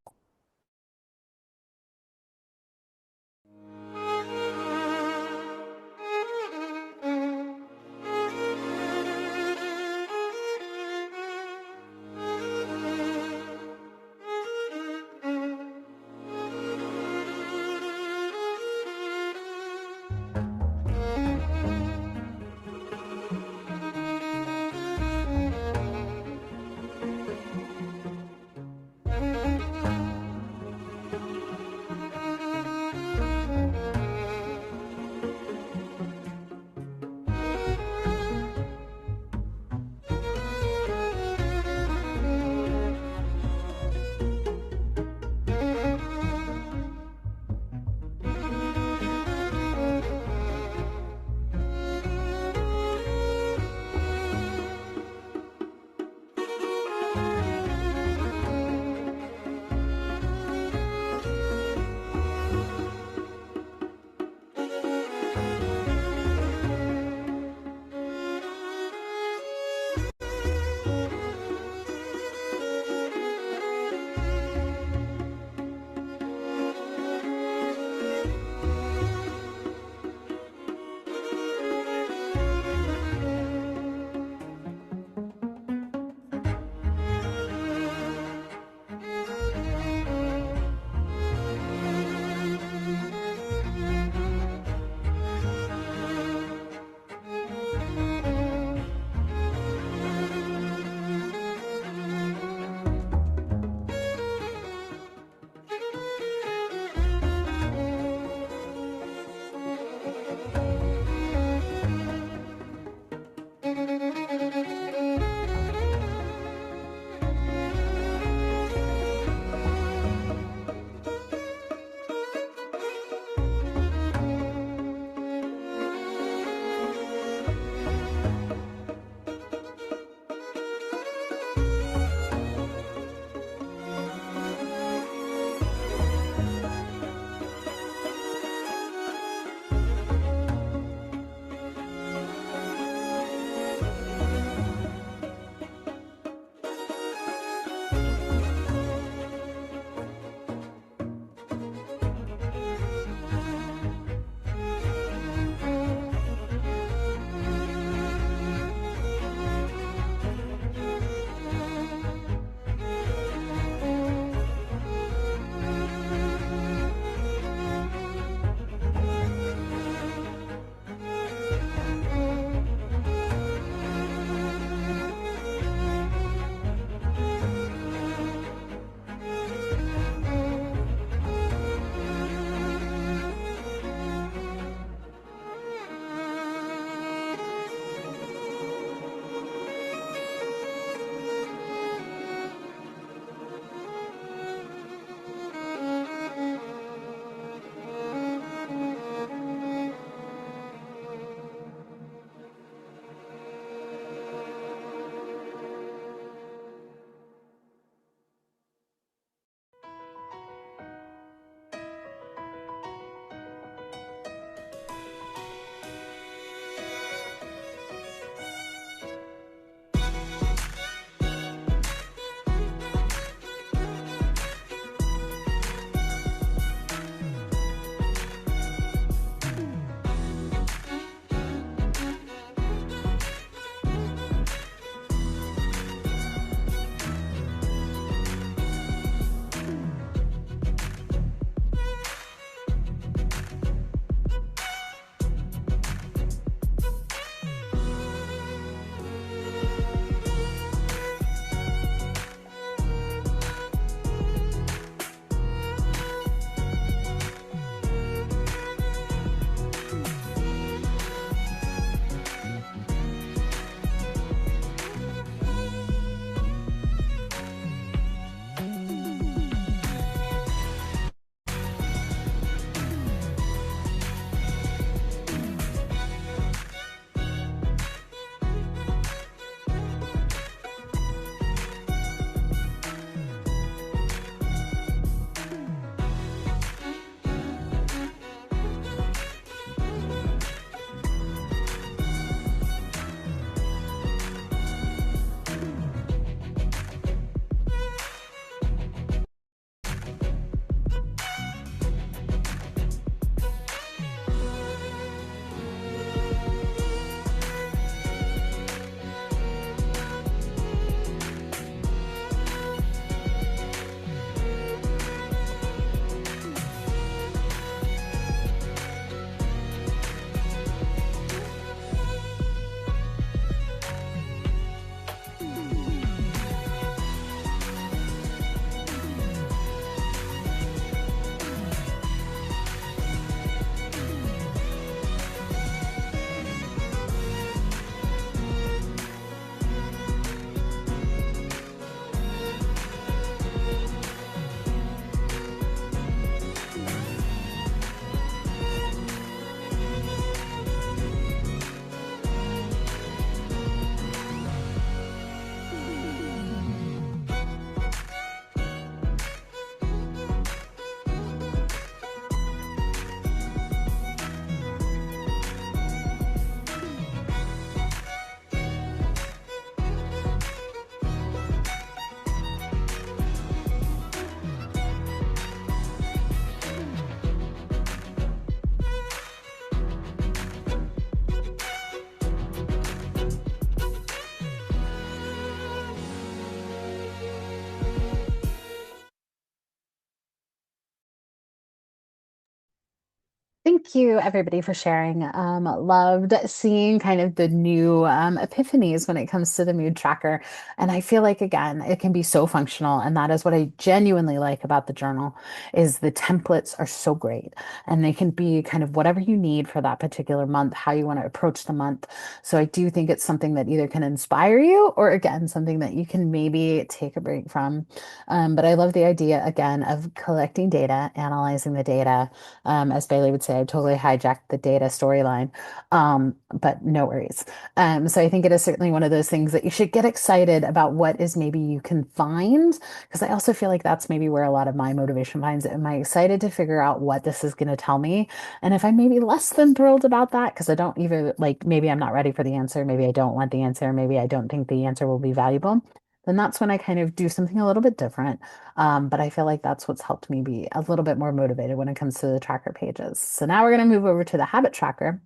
Thank you, everybody, for sharing. Loved seeing kind of the new epiphanies when it comes to the mood tracker. And I feel like, again, it can be so functional. And that is what I genuinely like about the journal is the templates are so great. And they can be kind of whatever you need for that particular month, how you want to approach the month. So I do think it's something that either can inspire you or, again, something that you can maybe take a break from. But I love the idea, again, of collecting data, analyzing the data as Bailey would say, I totally hijacked the data storyline, but no worries. So I think it is certainly one of those things that you should get excited about what is maybe you can find, because I also feel like that's maybe where a lot of my motivation finds it. Am I excited to figure out what this is going to tell me? And if I'm maybe less than thrilled about that, because I don't either, like maybe I'm not ready for the answer, maybe I don't want the answer, maybe I don't think the answer will be valuable, then that's when I kind of do something a little bit different. But I feel like that's what's helped me be a little bit more motivated when it comes to the tracker pages. So now we're going to move over to the habit tracker,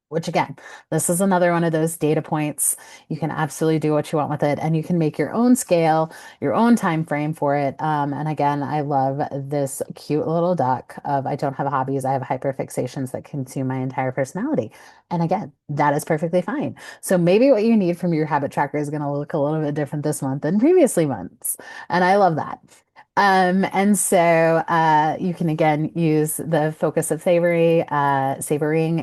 which again, this is another one of those data points. You can absolutely do what you want with it, and you can make your own scale, your own time frame for it. And again, I love this cute little duck of I don't have hobbies, I have hyperfixations that consume my entire personality. And again, that is perfectly fine. So maybe what you need from your habit tracker is going to look a little bit different this month than previously months. And I love that. And so you can again use the focus of savoring.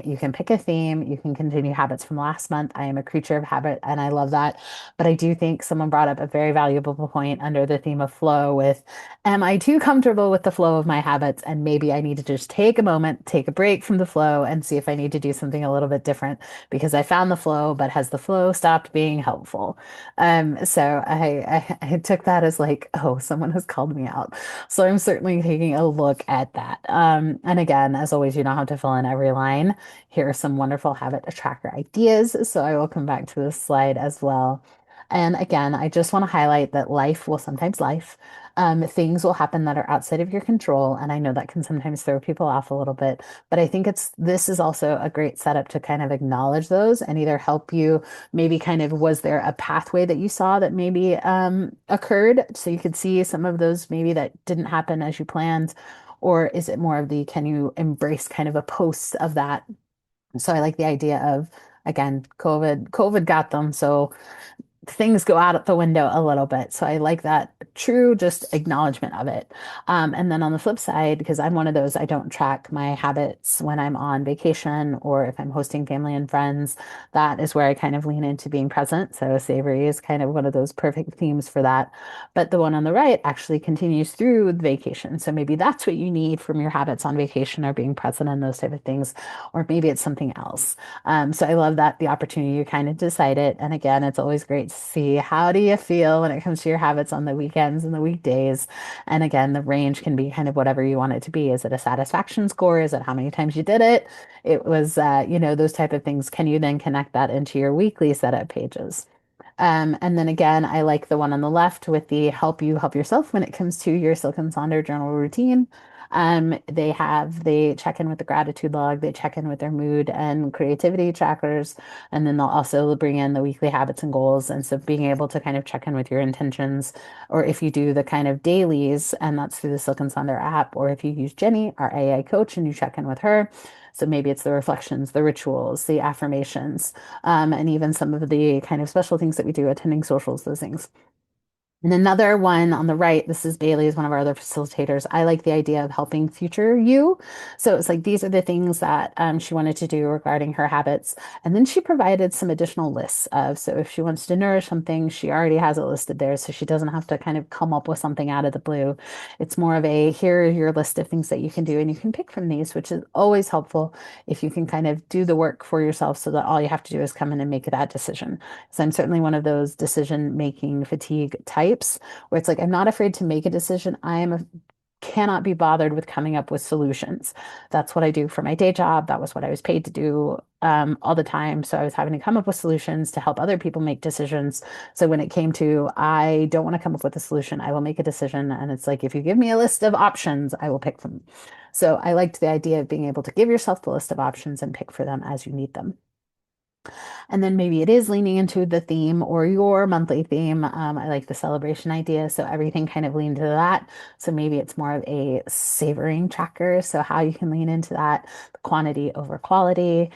You can pick a theme. You can continue habits from last month. I am a creature of habit, and I love that. But I do think someone brought up a very valuable point under the theme of flow with, am I too comfortable with the flow of my habits? And maybe I need to just take a moment, take a break from the flow, and see if I need to do something a little bit different because I found the flow, but has the flow stopped being helpful? So I took that as like, oh, someone has called me out. So I'm certainly taking a look at that. And again, as always, you don't have to fill in every line. Here are some wonderful habit tracker ideas. So I will come back to this slide as well. And again, I just want to highlight that life will sometimes life. Things will happen that are outside of your control. And I know that can sometimes throw people off a little bit, but I think this is also a great setup to kind of acknowledge those and either help you maybe kind of was there a pathway that you saw that maybe occurred so you could see some of those maybe that didn't happen as you planned, or is it more of the can you embrace kind of a post of that? So I like the idea of again, COVID got them, so things go out the window a little bit. So I like that true just acknowledgement of it. And then on the flip side, because I'm one of those, I don't track my habits when I'm on vacation or if I'm hosting family and friends. That is where I kind of lean into being present. So savory is kind of one of those perfect themes for that. But the one on the right actually continues through the vacation. So maybe that's what you need from your habits on vacation or being present and those type of things. Or maybe it's something else. So I love that the opportunity you kind of decide it. And again, it's always great to see how do you feel when it comes to your habits on the weekends and the weekdays. And again, the range can be kind of whatever you want it to be. Is it a satisfaction score? Is it how many times you did it? It was, those type of things. Can you then connect that into your weekly setup pages? And then again, I like the one on the left with the help you help yourself when it comes to your Silk and Sonder journal routine. They check in with the gratitude log, they check in with their mood and creativity trackers, and then they'll also bring in the weekly habits and goals. And so being able to kind of check in with your intentions, or if you do the kind of dailies, and that's through the Silk and Sonder app, or if you use Jenny, our AI coach, and you check in with her. So maybe it's the reflections, the rituals, the affirmations, and even some of the kind of special things that we do, attending socials, those things. And another one on the right, this is Bailey, is one of our other facilitators. I like the idea of helping future you. So it's like these are the things that she wanted to do regarding her habits. And then she provided some additional lists of, so if she wants to nourish something, she already has it listed there. So she doesn't have to kind of come up with something out of the blue. It's more of a, here are your list of things that you can do, and you can pick from these, which is always helpful if you can kind of do the work for yourself so that all you have to do is come in and make that decision. So I'm certainly one of those decision making fatigue types where it's like, I'm not afraid to make a decision. Cannot be bothered with coming up with solutions. That's what I do for my day job. That was what I was paid to do all the time. So I was having to come up with solutions to help other people make decisions. So when it came to, I don't want to come up with a solution, I will make a decision. And it's like, if you give me a list of options, I will pick them. So I liked the idea of being able to give yourself the list of options and pick for them as you need them. And then maybe it is leaning into the theme or your monthly theme. I like the celebration idea. So everything kind of leaned into that. So maybe it's more of a savoring tracker. So how you can lean into that quantity over quality,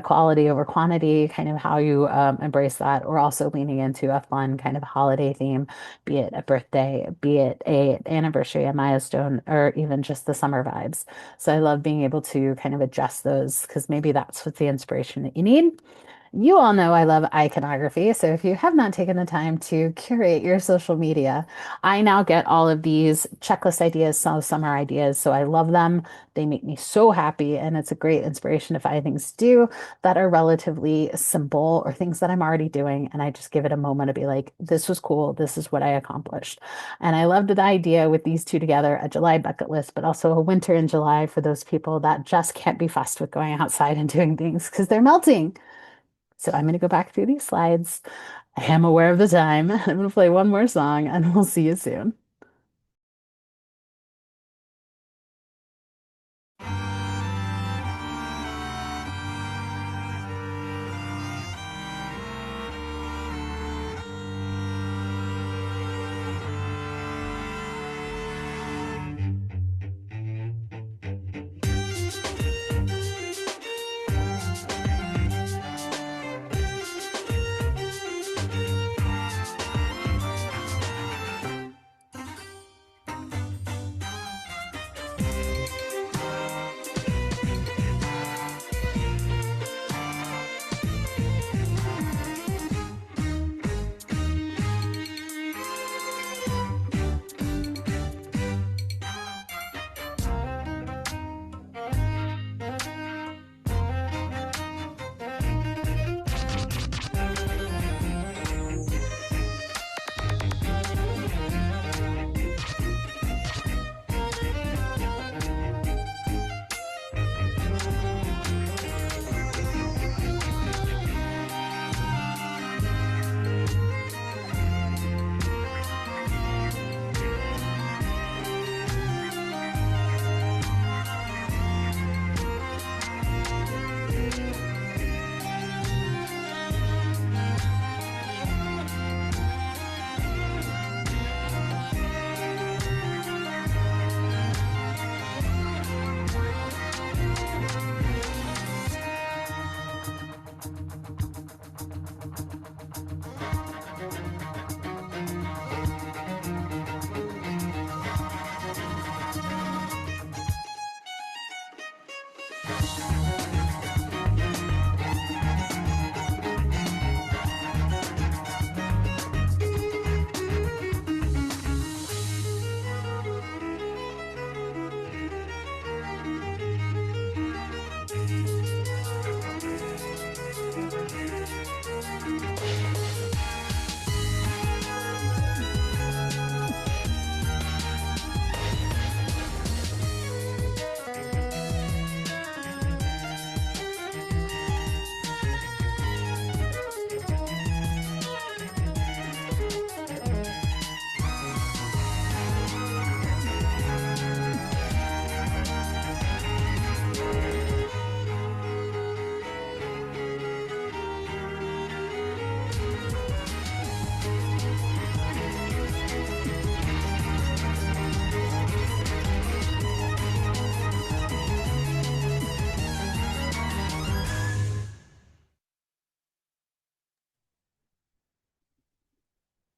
quality over quantity, kind of how you embrace that, or also leaning into a fun kind of holiday theme, be it a birthday, be it a anniversary, a milestone, or even just the summer vibes. So I love being able to kind of adjust those because maybe that's what the inspiration that you need. You all know I love iconography, so if you have not taken the time to curate your social media, I now get all of these checklist ideas, summer ideas, so I love them. They make me so happy, and it's a great inspiration to find things to do that are relatively simple or things that I'm already doing, and I just give it a moment to be like, this was cool, this is what I accomplished. And I loved the idea with these two together, a July bucket list, but also a winter in July for those people that just can't be fussed with going outside and doing things because they're melting. So I'm going to go back through these slides. I am aware of the time. I'm going to play one more song and we'll see you soon.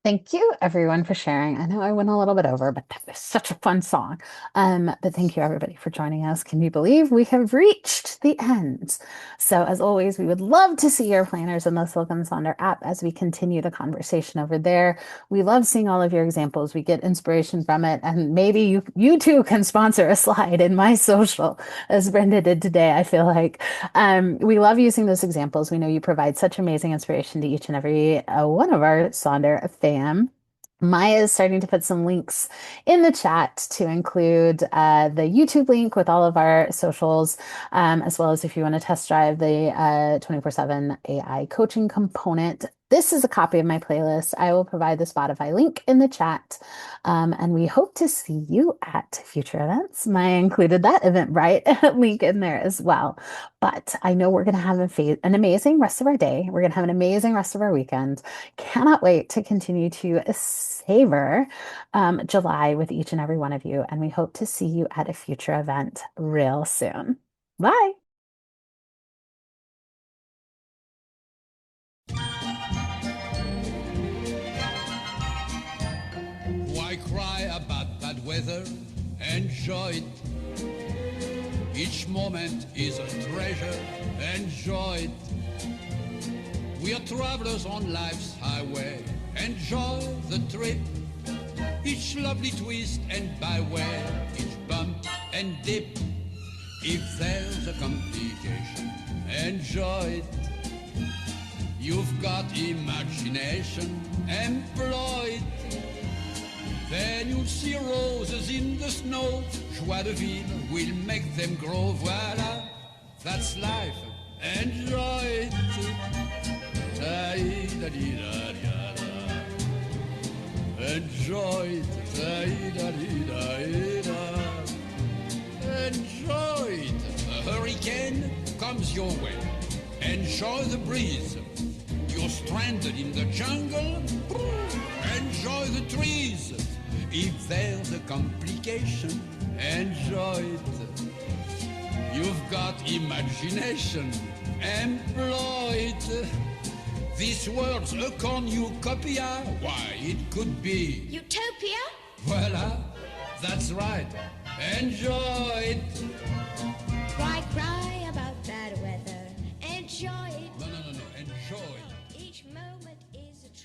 Thank you, everyone, for sharing. I know I went a little bit over, but that was such a fun song. But thank you, everybody, for joining us. Can you believe we have reached the end? So, as always, we would love to see your planners in the Silk and Sonder app as we continue the conversation over there. We love seeing all of your examples. We get inspiration from it, and maybe you too can sponsor a slide in my social, as Brenda did today. I feel like we love using those examples. We know you provide such amazing inspiration to each and every one of our Sonder fam. Maya is starting to put some links in the chat to include the YouTube link with all of our socials, as well as if you want to test drive the 24/7 AI coaching component. this is a copy of my playlist. I will provide the Spotify link in the chat. And we hope to see you at future events. Maya included that Eventbrite link in there as well. But I know we're going to have an amazing rest of our day. We're going to have an amazing rest of our weekend. Cannot wait to continue to savor July with each and every one of you. And we hope to see you at a future event real soon. Bye. Why cry about bad weather? Enjoy it. Each moment is a treasure. Enjoy it. We are travelers on life's highway. Enjoy the trip. Each lovely twist and byway. Each bump and dip. If there's a complication, enjoy it. You've got imagination, employ it. Then you'll see roses in the snow. Joie de vivre will make them grow. Voila, that's life. Enjoy it. Da-da-dee-da-dee-da. Enjoy it. Da-da-dee-da-dee-da. Enjoy it. A hurricane comes your way. Enjoy the breeze. You're stranded in the jungle. Enjoy the trees. If there's a complication, enjoy it. You've got imagination, employ it. This world's a cornucopia. Why, it could be Utopia? Voila, that's right. Enjoy it.